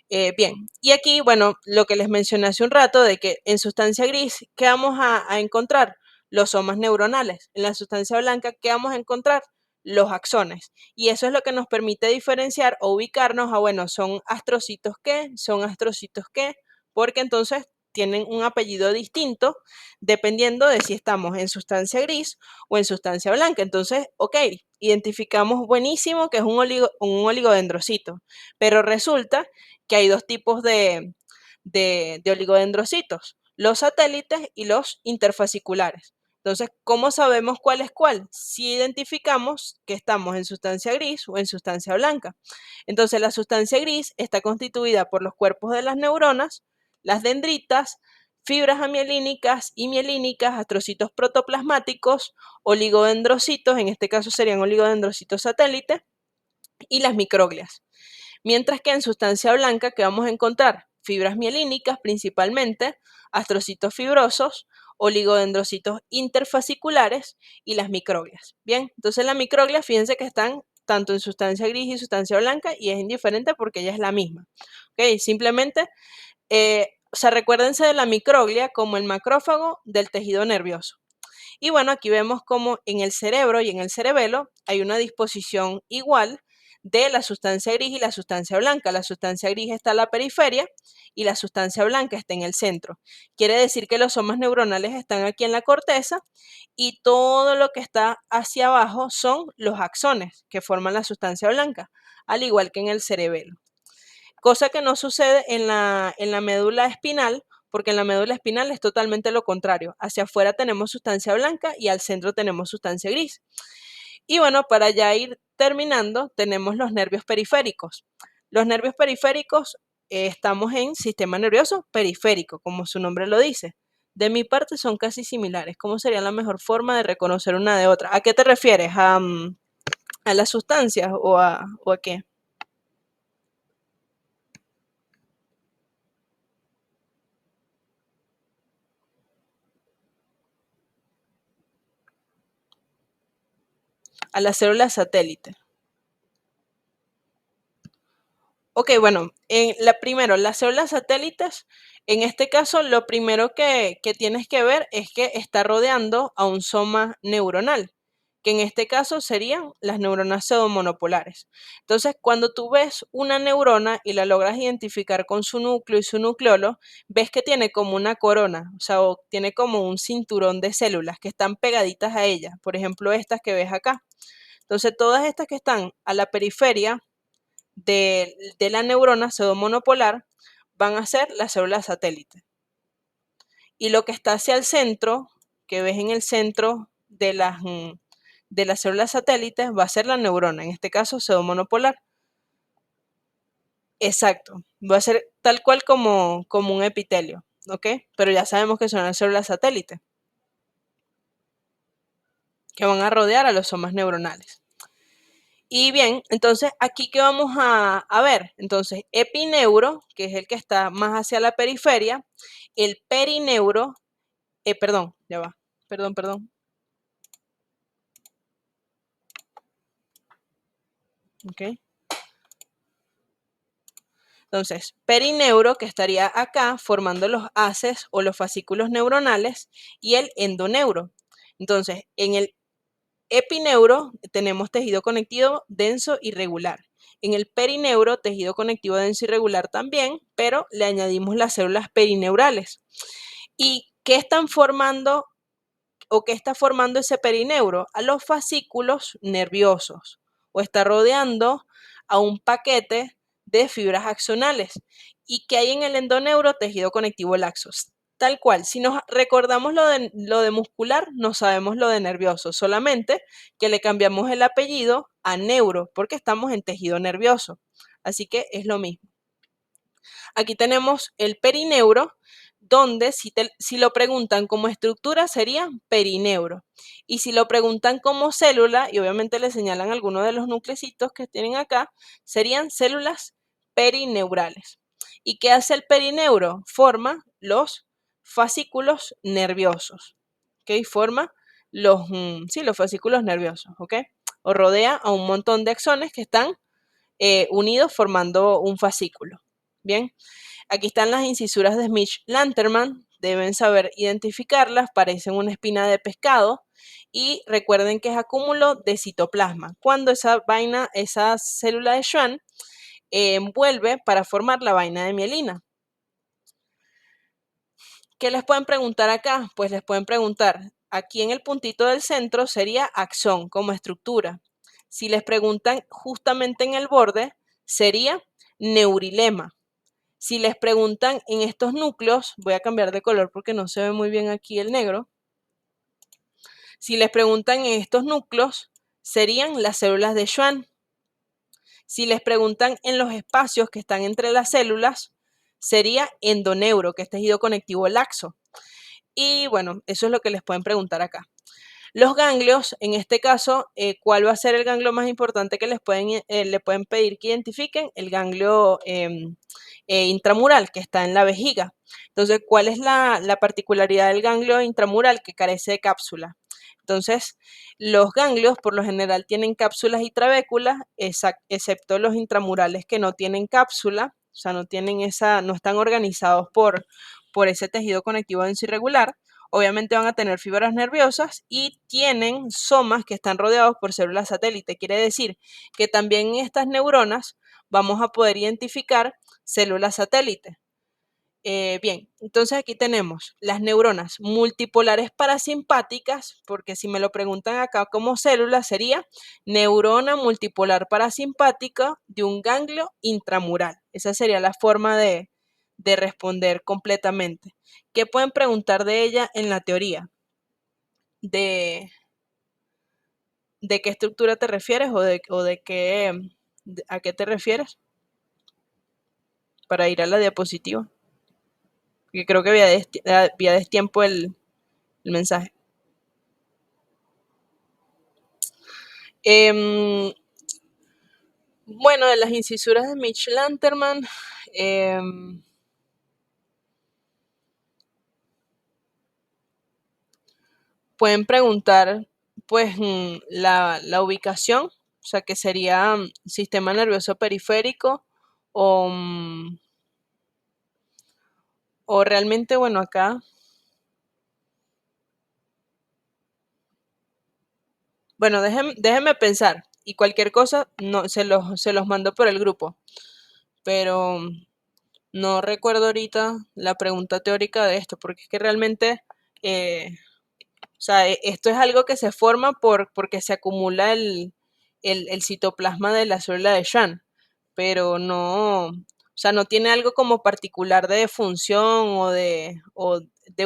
A: Bien, y aquí, bueno, lo que les mencioné hace un rato de que en sustancia gris, ¿qué vamos a encontrar? Los somas neuronales. En la sustancia blanca, ¿qué vamos a encontrar? Los axones. Y eso es lo que nos permite diferenciar o ubicarnos a, bueno, ¿son astrocitos qué? ¿Son astrocitos qué? Porque entonces tienen un apellido distinto dependiendo de si estamos en sustancia gris o en sustancia blanca. Entonces, ok, identificamos buenísimo que es un oligodendrocito, pero resulta que hay dos tipos de oligodendrocitos, los satélites y los interfasciculares. Entonces, ¿cómo sabemos cuál es cuál? Si identificamos que estamos en sustancia gris o en sustancia blanca. Entonces, la sustancia gris está constituida por los cuerpos de las neuronas, las dendritas, fibras amielínicas y mielínicas, astrocitos protoplasmáticos, oligodendrocitos, en este caso serían oligodendrocitos satélites, y las microglias. Mientras que en sustancia blanca, ¿qué vamos a encontrar? Fibras mielínicas principalmente, astrocitos fibrosos, oligodendrocitos interfasciculares y las microglias. Bien, entonces las microglias, fíjense que están tanto en sustancia gris y sustancia blanca y es indiferente porque ella es la misma. ¿Ok? Simplemente, o sea, recuérdense de la microglia como el macrófago del tejido nervioso. Y bueno, aquí vemos como en el cerebro y en el cerebelo hay una disposición igual de la sustancia gris y la sustancia blanca. La sustancia gris está a la periferia y la sustancia blanca está en el centro. Quiere decir que los somas neuronales están aquí en la corteza y todo lo que está hacia abajo son los axones que forman la sustancia blanca, al igual que en el cerebelo. Cosa que no sucede en la médula espinal, porque en la médula espinal es totalmente lo contrario. Hacia afuera tenemos sustancia blanca y al centro tenemos sustancia gris. Y bueno, para ya ir terminando, tenemos los nervios periféricos. Los nervios periféricos, estamos en sistema nervioso periférico, como su nombre lo dice. De mi parte son casi similares. ¿Cómo sería la mejor forma de reconocer una de otra? ¿A qué te refieres? ¿A las sustancias o a qué? a las células satélite. Ok, bueno, primero, las células satélites, en este caso, lo primero que tienes que ver es que está rodeando a un soma neuronal, que en este caso serían las neuronas pseudomonopolares. Entonces, cuando tú ves una neurona y la logras identificar con su núcleo y su nucleolo, ves que tiene como una corona, o sea, tiene como un cinturón de células que están pegaditas a ella. Por ejemplo, estas que ves acá. Entonces, todas estas que están a la periferia de la neurona pseudomonopolar van a ser las células satélite. Y lo que está hacia el centro, que ves en el centro de las células satélites, va a ser la neurona, en este caso pseudomonopolar. Exacto, va a ser tal cual como un epitelio, ¿ok? Pero ya sabemos que son las células satélites, que van a rodear a los somas neuronales. Y bien, entonces aquí que vamos a ver, entonces epineuro, que es el que está más hacia la periferia, el perineuro, perdón, ya va, perdón, ok. Entonces, perineuro, que estaría acá formando los haces o los fascículos neuronales, y el endoneuro. Entonces, en el epineuro tenemos tejido conectivo denso y regular. En el perineuro, tejido conectivo denso y regular también, pero le añadimos las células perineurales. ¿Y qué están formando o qué está formando ese perineuro? A los fascículos nerviosos, o está rodeando a un paquete de fibras axonales. ¿Y qué hay en el endoneuro? Tejido conectivo laxo. Tal cual, si nos recordamos lo de muscular, no sabemos lo de nervioso, solamente que le cambiamos el apellido a neuro, porque estamos en tejido nervioso. Así que es lo mismo. Aquí tenemos el perineuro, donde si lo preguntan como estructura sería perineuro. Y si lo preguntan como célula, y obviamente le señalan algunos de los nuclecitos que tienen acá, serían células perineurales. ¿Y qué hace el perineuro? Forma los fascículos nerviosos, ¿ok? Forma los fascículos nerviosos, ¿ok? O rodea a un montón de axones que están unidos formando un fascículo. Bien, aquí están las incisuras de Smith-Lanterman, deben saber identificarlas, parecen una espina de pescado y recuerden que es acúmulo de citoplasma. Cuando esa célula de Schwann envuelve para formar la vaina de mielina. ¿Qué les pueden preguntar acá? Pues les pueden preguntar, aquí en el puntito del centro sería axón como estructura. Si les preguntan justamente en el borde, sería neurilema. Si les preguntan en estos núcleos, voy a cambiar de color porque no se ve muy bien aquí el negro. Si les preguntan en estos núcleos, serían las células de Schwann. Si les preguntan en los espacios que están entre las células, sería endoneuro, que es tejido conectivo laxo. Y bueno, eso es lo que les pueden preguntar acá. Los ganglios, en este caso, ¿cuál va a ser el ganglio más importante que le pueden pedir que identifiquen? El ganglio intramural, que está en la vejiga. Entonces, ¿cuál es la particularidad del ganglio intramural? Que carece de cápsula. Entonces, los ganglios por lo general tienen cápsulas y trabéculas, excepto los intramurales que no tienen cápsula, o sea, no están organizados por ese tejido conectivo denso irregular. Obviamente van a tener fibras nerviosas y tienen somas que están rodeados por células satélite. Quiere decir que también en estas neuronas vamos a poder identificar células satélite. Bien, entonces aquí tenemos las neuronas multipolares parasimpáticas, porque si me lo preguntan acá como célula sería neurona multipolar parasimpática de un ganglio intramural. Esa sería la forma de responder completamente. ¿Qué pueden preguntar de ella en la teoría? ¿De qué estructura te refieres a qué te refieres? Para ir a la diapositiva. Porque creo que había destiempo el mensaje. Em, bueno, de las incisuras de Mitch Lanterman, pueden preguntar pues la ubicación, o sea, que sería sistema nervioso periférico o, o realmente, bueno, acá, bueno, déjenme pensar y cualquier cosa no, se los mando por el grupo, pero no recuerdo ahorita la pregunta teórica de esto, porque es que realmente, o sea, esto es algo que se forma porque se acumula el citoplasma de la célula de Schwann, pero no, o sea, no tiene algo como particular de función o de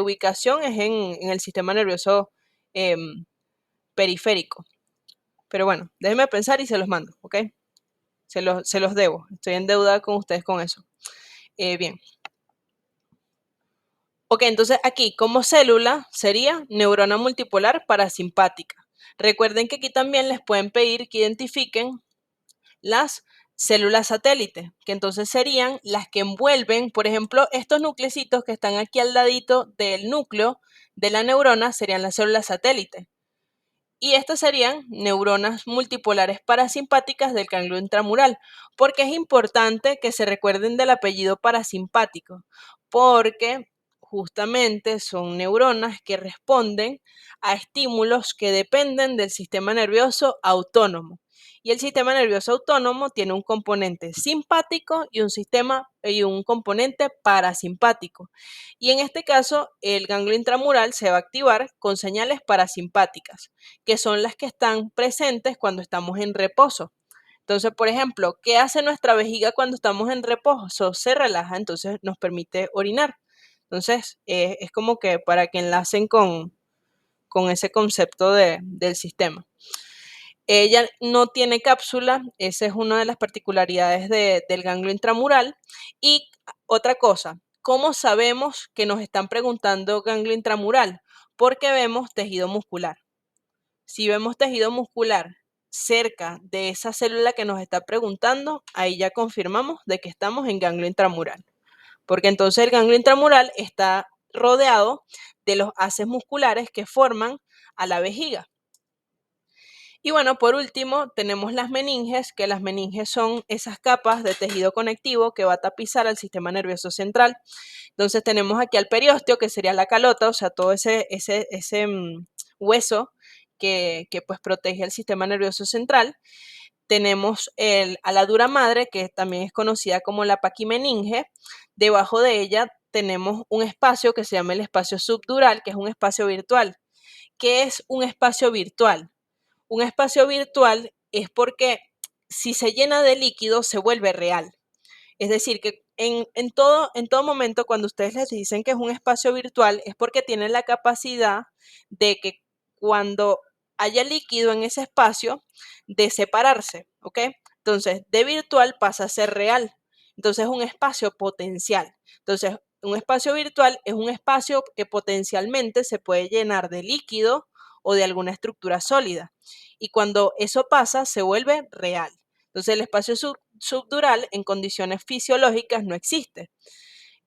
A: ubicación, es en el sistema nervioso periférico. Pero bueno, déjenme pensar y se los mando, ¿ok? Se los debo, estoy en deuda con ustedes con eso. Bien. Ok, entonces aquí como célula sería neurona multipolar parasimpática. Recuerden que aquí también les pueden pedir que identifiquen las células satélite, que entonces serían las que envuelven, por ejemplo, estos nuclecitos que están aquí al ladito del núcleo de la neurona serían las células satélite. Y estas serían neuronas multipolares parasimpáticas del ganglio intramural, porque es importante que se recuerden del apellido parasimpático, porque justamente son neuronas que responden a estímulos que dependen del sistema nervioso autónomo. Y el sistema nervioso autónomo tiene un componente simpático y un componente parasimpático. Y en este caso, el ganglio intramural se va a activar con señales parasimpáticas, que son las que están presentes cuando estamos en reposo. Entonces, por ejemplo, ¿qué hace nuestra vejiga cuando estamos en reposo? Se relaja, entonces nos permite orinar. Entonces, es como que para que enlacen con ese concepto del sistema. Ella no tiene cápsula, esa es una de las particularidades del ganglio intramural. Y otra cosa, ¿cómo sabemos que nos están preguntando ganglio intramural? Porque vemos tejido muscular. Si vemos tejido muscular cerca de esa célula que nos está preguntando, ahí ya confirmamos de que estamos en ganglio intramural. Porque entonces el ganglio intramural está rodeado de los haces musculares que forman a la vejiga. Y bueno, por último, tenemos las meninges, que las meninges son esas capas de tejido conectivo que va a tapizar al sistema nervioso central. Entonces tenemos aquí al periósteo, que sería la calota, o sea, todo ese hueso que pues protege el sistema nervioso central. Tenemos a la dura madre, que también es conocida como la paquimeninge. Debajo de ella tenemos un espacio que se llama el espacio subdural, que es un espacio virtual. ¿Qué es un espacio virtual? Un espacio virtual es porque si se llena de líquido se vuelve real. Es decir, que en todo momento cuando ustedes les dicen que es un espacio virtual es porque tienen la capacidad de que cuando haya líquido en ese espacio, de separarse, ¿ok? Entonces, de virtual pasa a ser real. Entonces, es un espacio potencial. Entonces, un espacio virtual es un espacio que potencialmente se puede llenar de líquido o de alguna estructura sólida. Y cuando eso pasa, se vuelve real. Entonces, el espacio subdural en condiciones fisiológicas no existe.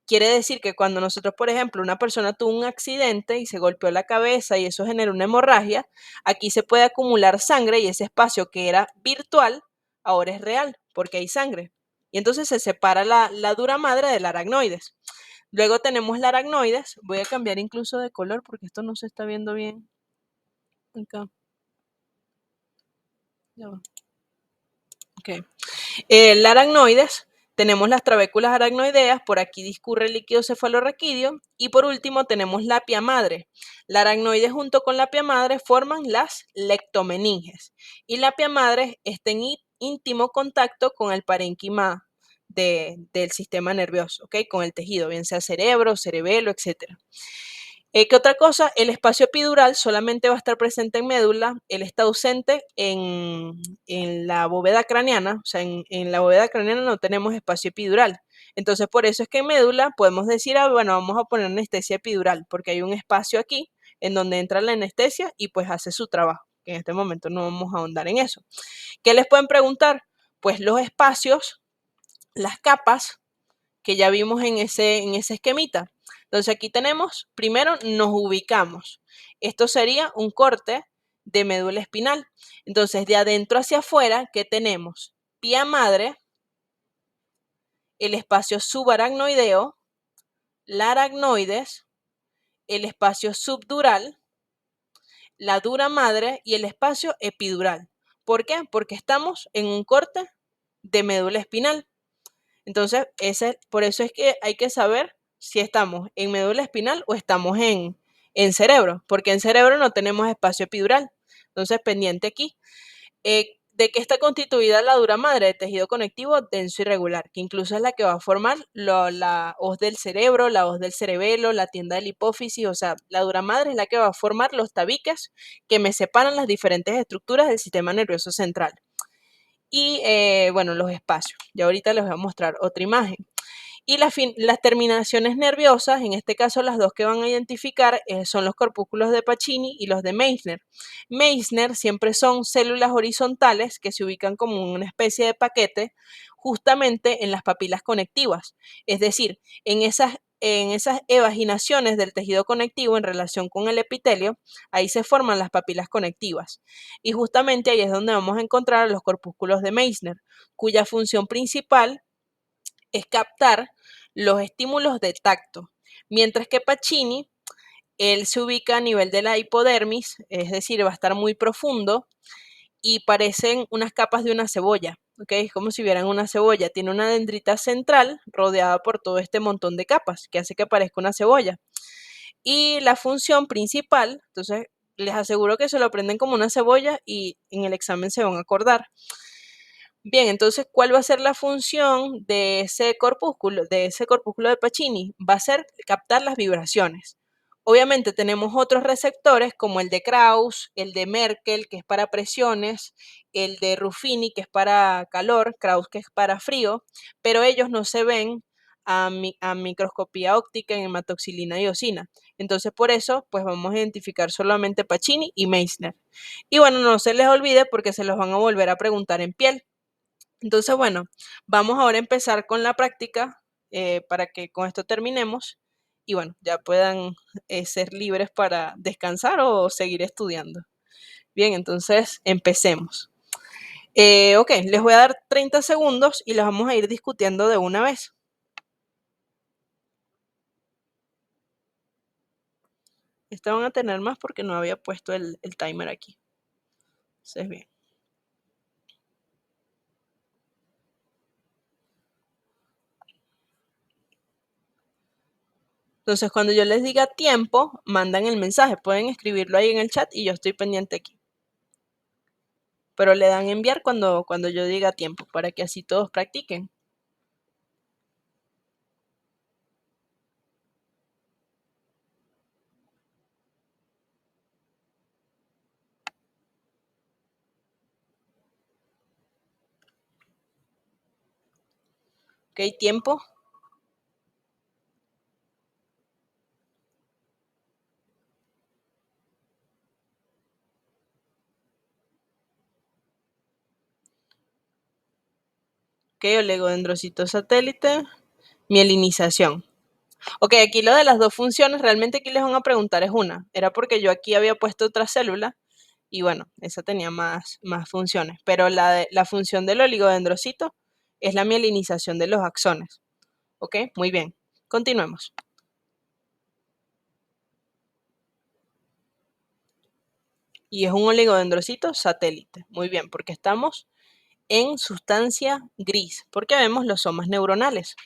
A: Quiere decir que cuando nosotros, por ejemplo, una persona tuvo un accidente y se golpeó la cabeza y eso genera una hemorragia, aquí se puede acumular sangre y ese espacio que era virtual ahora es real porque hay sangre. Y entonces se separa la dura madre del aracnoides. Luego tenemos la aracnoides. Voy a cambiar incluso de color porque esto no se está viendo bien acá. Ya va. Ok. La aracnoides, tenemos las trabéculas aracnoideas, por aquí discurre el líquido cefalorraquídeo y por último tenemos la pia madre. La aracnoide junto con la pia madre forman las lectomeninges y la pia madre está en íntimo contacto con el parénquima del sistema nervioso, ¿ok? Con el tejido, bien sea cerebro, cerebelo, etcétera. ¿Qué otra cosa? El espacio epidural solamente va a estar presente en médula, él está ausente en la bóveda craneana, o sea, en la bóveda craneana no tenemos espacio epidural. Entonces, por eso es que en médula podemos decir, bueno, vamos a poner anestesia epidural, porque hay un espacio aquí en donde entra la anestesia y pues hace su trabajo. En este momento no vamos a ahondar en eso. ¿Qué les pueden preguntar? Pues los espacios, las capas que ya vimos en ese esquemita. Entonces aquí tenemos, primero nos ubicamos. Esto sería un corte de médula espinal. Entonces, de adentro hacia afuera, ¿qué tenemos? Pía madre, el espacio subaracnoideo, la aracnoides, el espacio subdural, la dura madre y el espacio epidural. ¿Por qué? Porque estamos en un corte de médula espinal. Entonces, por eso es que hay que saber si estamos en médula espinal o estamos en cerebro, porque en cerebro no tenemos espacio epidural. Entonces, pendiente aquí. ¿De qué está constituida la dura madre? De tejido conectivo denso y regular, que incluso es la que va a formar la hoz del cerebro, la hoz del cerebelo, la tienda de la hipófisis. O sea, la dura madre es la que va a formar los tabiques que me separan las diferentes estructuras del sistema nervioso central. Y bueno, los espacios. Ya ahorita les voy a mostrar otra imagen. Y las terminaciones nerviosas, en este caso las dos que van a identificar, son los corpúsculos de Pacini y los de Meissner. Meissner siempre son células horizontales que se ubican como una especie de paquete justamente en las papilas conectivas. Es decir, en esas evaginaciones del tejido conectivo en relación con el epitelio, ahí se forman las papilas conectivas. Y justamente ahí es donde vamos a encontrar los corpúsculos de Meissner, cuya función principal es captar los estímulos de tacto, mientras que Pacini, él se ubica a nivel de la hipodermis, es decir, va a estar muy profundo y parecen unas capas de una cebolla, ¿ok? Es como si vieran una cebolla, tiene una dendrita central rodeada por todo este montón de capas que hace que parezca una cebolla. Y la función principal, entonces les aseguro que se lo aprenden como una cebolla y en el examen se van a acordar. Bien, entonces, ¿cuál va a ser la función de ese corpúsculo de Pacini? Va a ser captar las vibraciones. Obviamente tenemos otros receptores como el de Krauss, el de Merkel, que es para presiones, el de Ruffini, que es para calor, Krauss, que es para frío, pero ellos no se ven a microscopía óptica en hematoxilina y eosina. Entonces, por eso, pues vamos a identificar solamente Pacini y Meissner. Y bueno, no se les olvide porque se los van a volver a preguntar en piel. Entonces, bueno, vamos ahora a empezar con la práctica para que con esto terminemos y bueno, ya puedan ser libres para descansar o seguir estudiando. Bien, entonces empecemos. Ok, les voy a dar 30 segundos y los vamos a ir discutiendo de una vez. Este van a tener más porque no había puesto el timer aquí. Entonces, bien. Entonces, cuando yo les diga tiempo, mandan el mensaje. Pueden escribirlo ahí en el chat y yo estoy pendiente aquí. Pero le dan enviar cuando yo diga tiempo, para que así todos practiquen. Ok, tiempo. Ok, oligodendrocito satélite, mielinización. Ok, aquí lo de las dos funciones, realmente aquí les van a preguntar es una. Era porque yo aquí había puesto otra célula y bueno, esa tenía más funciones. Pero la función del oligodendrocito es la mielinización de los axones. Ok, muy bien. Continuemos. Y es un oligodendrocito satélite. Muy bien, porque estamos en sustancia gris, porque vemos los somas neuronales.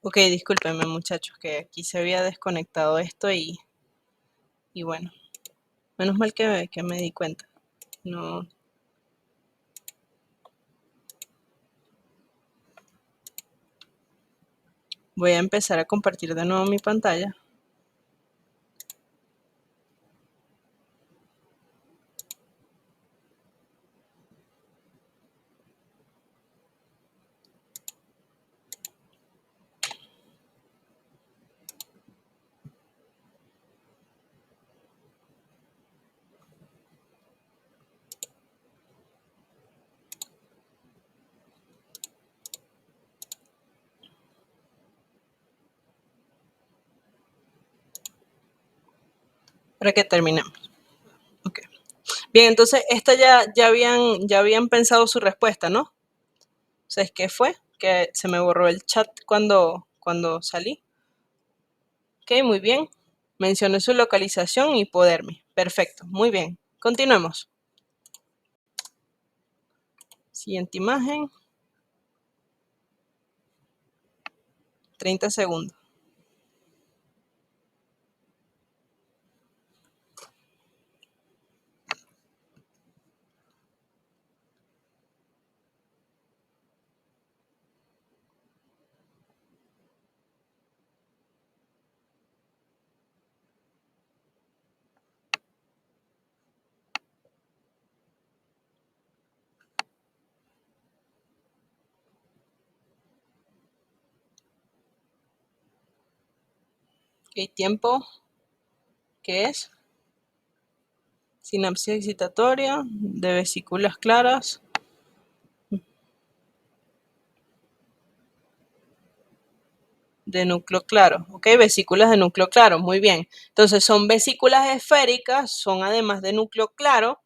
A: Ok, discúlpenme muchachos, que aquí se había desconectado esto y bueno, menos mal que me di cuenta. No, voy a empezar a compartir de nuevo mi pantalla. Para que terminemos. Ok. Bien, entonces esta ya habían pensado su respuesta, ¿no? ¿Sabes qué fue? Que se me borró el chat cuando salí. Ok, muy bien. Mencioné su localización y poderme. Perfecto, muy bien. Continuemos. Siguiente imagen. 30 segundos. Ok, tiempo. ¿Qué es? Sinapsis excitatoria de vesículas claras. De núcleo claro, ok, vesículas de núcleo claro, muy bien. Entonces son vesículas esféricas, son además de núcleo claro,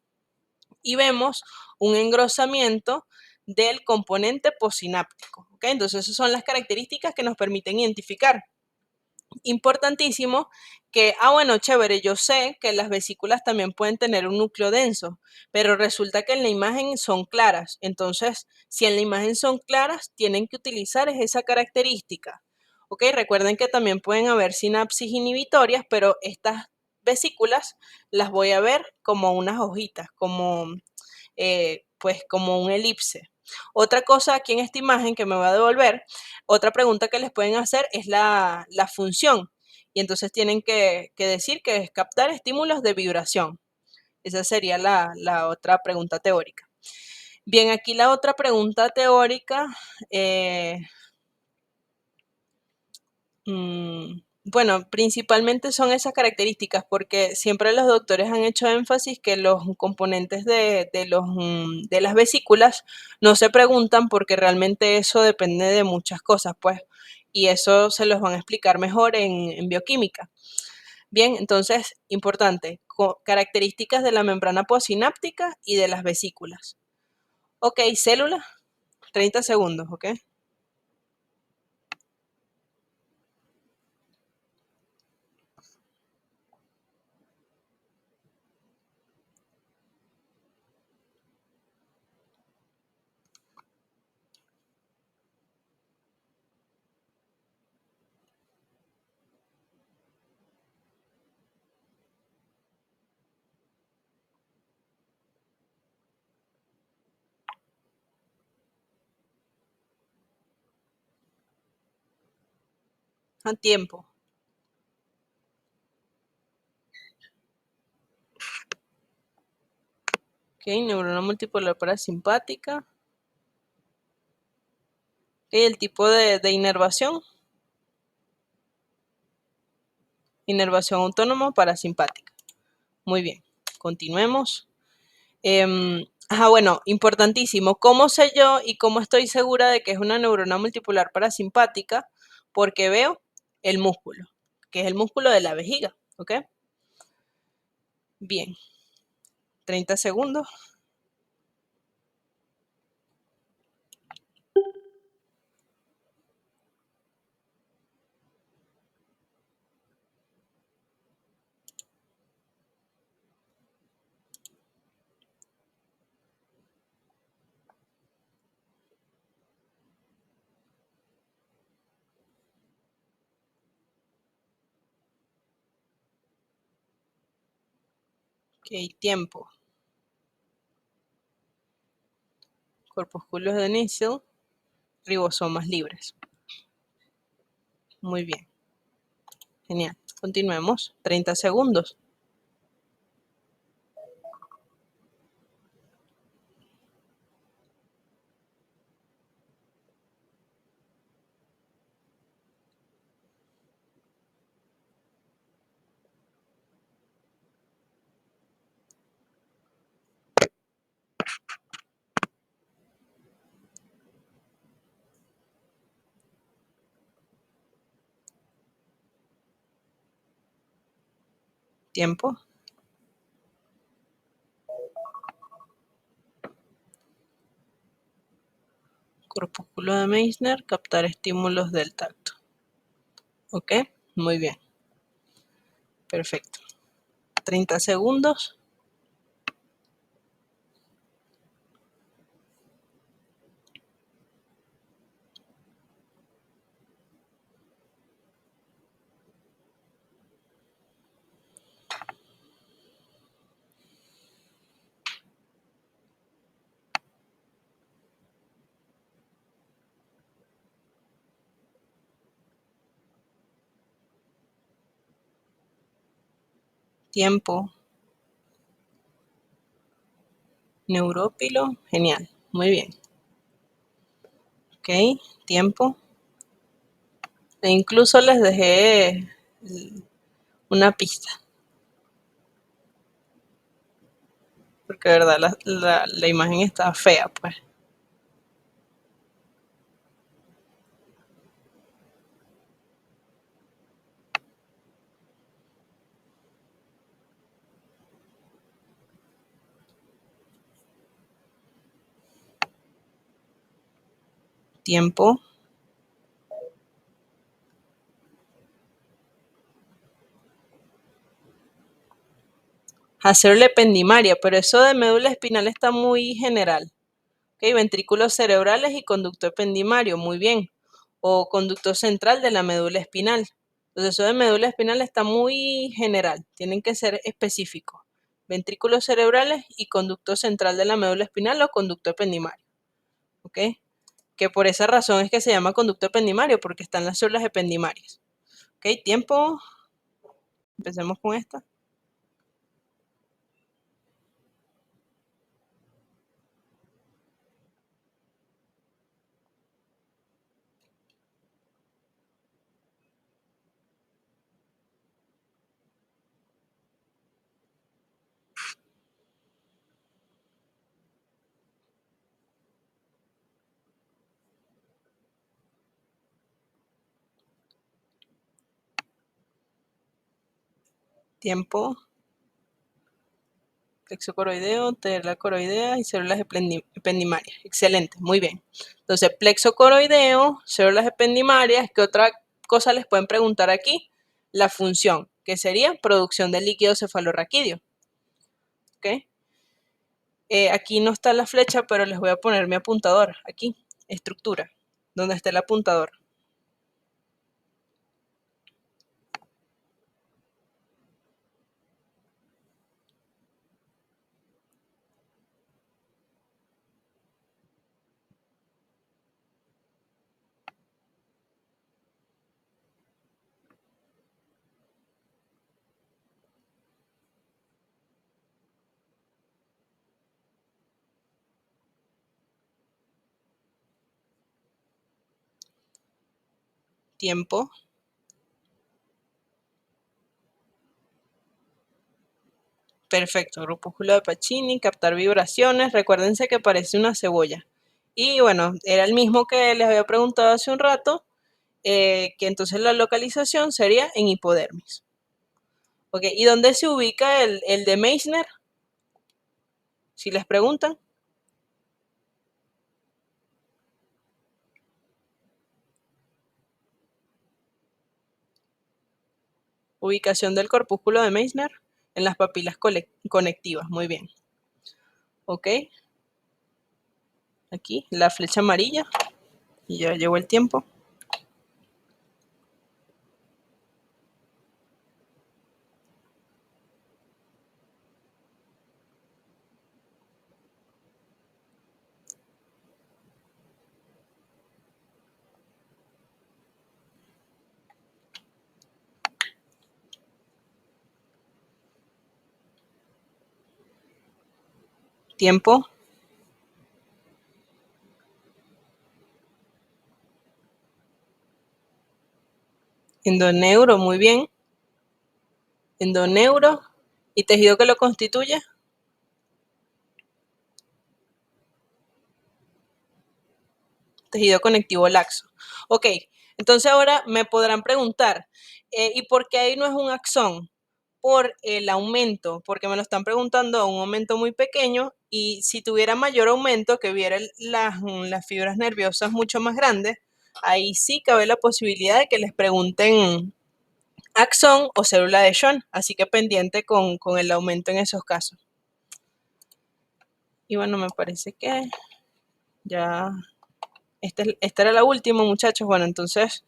A: y vemos un engrosamiento del componente posináptico, ok. Entonces esas son las características que nos permiten identificar. Importantísimo que, bueno, chévere, yo sé que las vesículas también pueden tener un núcleo denso, pero resulta que en la imagen son claras. Entonces, si en la imagen son claras, tienen que utilizar esa característica. ¿Ok? Recuerden que también pueden haber sinapsis inhibitorias, pero estas vesículas las voy a ver como unas hojitas, pues como un elipse. Otra cosa aquí en esta imagen que me va a devolver, otra pregunta que les pueden hacer es la función. Y entonces tienen que decir que es captar estímulos de vibración. Esa sería la otra pregunta teórica. Bien, aquí la otra pregunta teórica, bueno, principalmente son esas características, porque siempre los doctores han hecho énfasis que los componentes de las vesículas no se preguntan porque realmente eso depende de muchas cosas, pues, y eso se los van a explicar mejor en bioquímica. Bien, entonces, importante, características de la membrana postsináptica y de las vesículas. Ok, célula, 30 segundos, ok. A tiempo. Ok, neurona multipolar parasimpática. El tipo de inervación, inervación autónoma parasimpática. Muy bien, continuemos. Bueno, importantísimo. ¿Cómo sé yo y cómo estoy segura de que es una neurona multipolar parasimpática? Porque veo el músculo, que es el músculo de la vejiga, ¿ok? Bien, 30 segundos. Ok, tiempo. Corpúsculos de Nissl, ribosomas libres. Muy bien. Genial. Continuemos. 30 segundos. Tiempo. Corpúsculo de Meissner, captar estímulos del tacto. Ok, muy bien. Perfecto. 30 segundos. Tiempo. Neurópilo. Genial. Muy bien. Ok, tiempo. E incluso les dejé una pista. Porque de verdad la imagen está fea, pues. Tiempo. Hacerle ependimaria, pero eso de médula espinal está muy general. Ok, ventrículos cerebrales y conducto ependimario, muy bien. O conducto central de la médula espinal. Entonces eso de médula espinal está muy general, tienen que ser específicos. Ventrículos cerebrales y conducto central de la médula espinal o conducto ependimario. ¿Ok? Que por esa razón es que se llama conducto ependimario, porque están las células ependimarias. ¿Ok? Tiempo. Empecemos con esta. Tiempo. Plexo coroideo, terla coroidea y células ependimarias. Excelente, muy bien. Entonces, plexo coroideo, células ependimarias, ¿qué otra cosa les pueden preguntar aquí? La función, que sería producción de líquido cefalorraquídeo. ¿Ok? Aquí no está la flecha, pero les voy a poner mi apuntador. Aquí, estructura, donde está el apuntador. Tiempo. Perfecto, grupúsculo de Pacini, captar vibraciones. Recuérdense que parece una cebolla. Y bueno, era el mismo que les había preguntado hace un rato, que entonces la localización sería en hipodermis. Ok, ¿y dónde se ubica el de Meissner? Si les preguntan. Ubicación del corpúsculo de Meissner en las papilas conectivas. Muy bien. Ok, aquí la flecha amarilla. Y ya llegó el tiempo. Tiempo. Endoneuro, muy bien. Endoneuro. ¿Y tejido que lo constituye? Tejido conectivo laxo. Ok, entonces ahora me podrán preguntar, ¿y por qué ahí no es un axón? Por el aumento, porque me lo están preguntando a un aumento muy pequeño y si tuviera mayor aumento, que viera las fibras nerviosas mucho más grandes, ahí sí cabe la posibilidad de que les pregunten axón o célula de Schwann, así que pendiente con el aumento en esos casos. Y bueno, me parece que ya esta era la última, muchachos. Bueno, entonces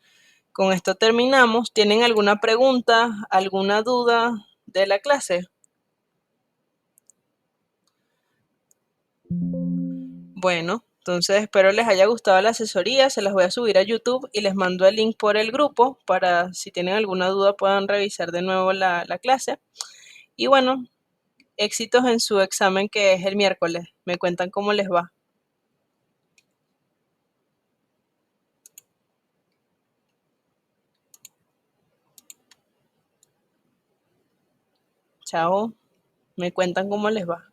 A: con esto terminamos. ¿Tienen alguna pregunta, alguna duda de la clase? Bueno, entonces espero les haya gustado la asesoría. Se las voy a subir a YouTube y les mando el link por el grupo para si tienen alguna duda puedan revisar de nuevo la clase. Y bueno, éxitos en su examen que es el miércoles. Me cuentan cómo les va. Chao. Me cuentan cómo les va.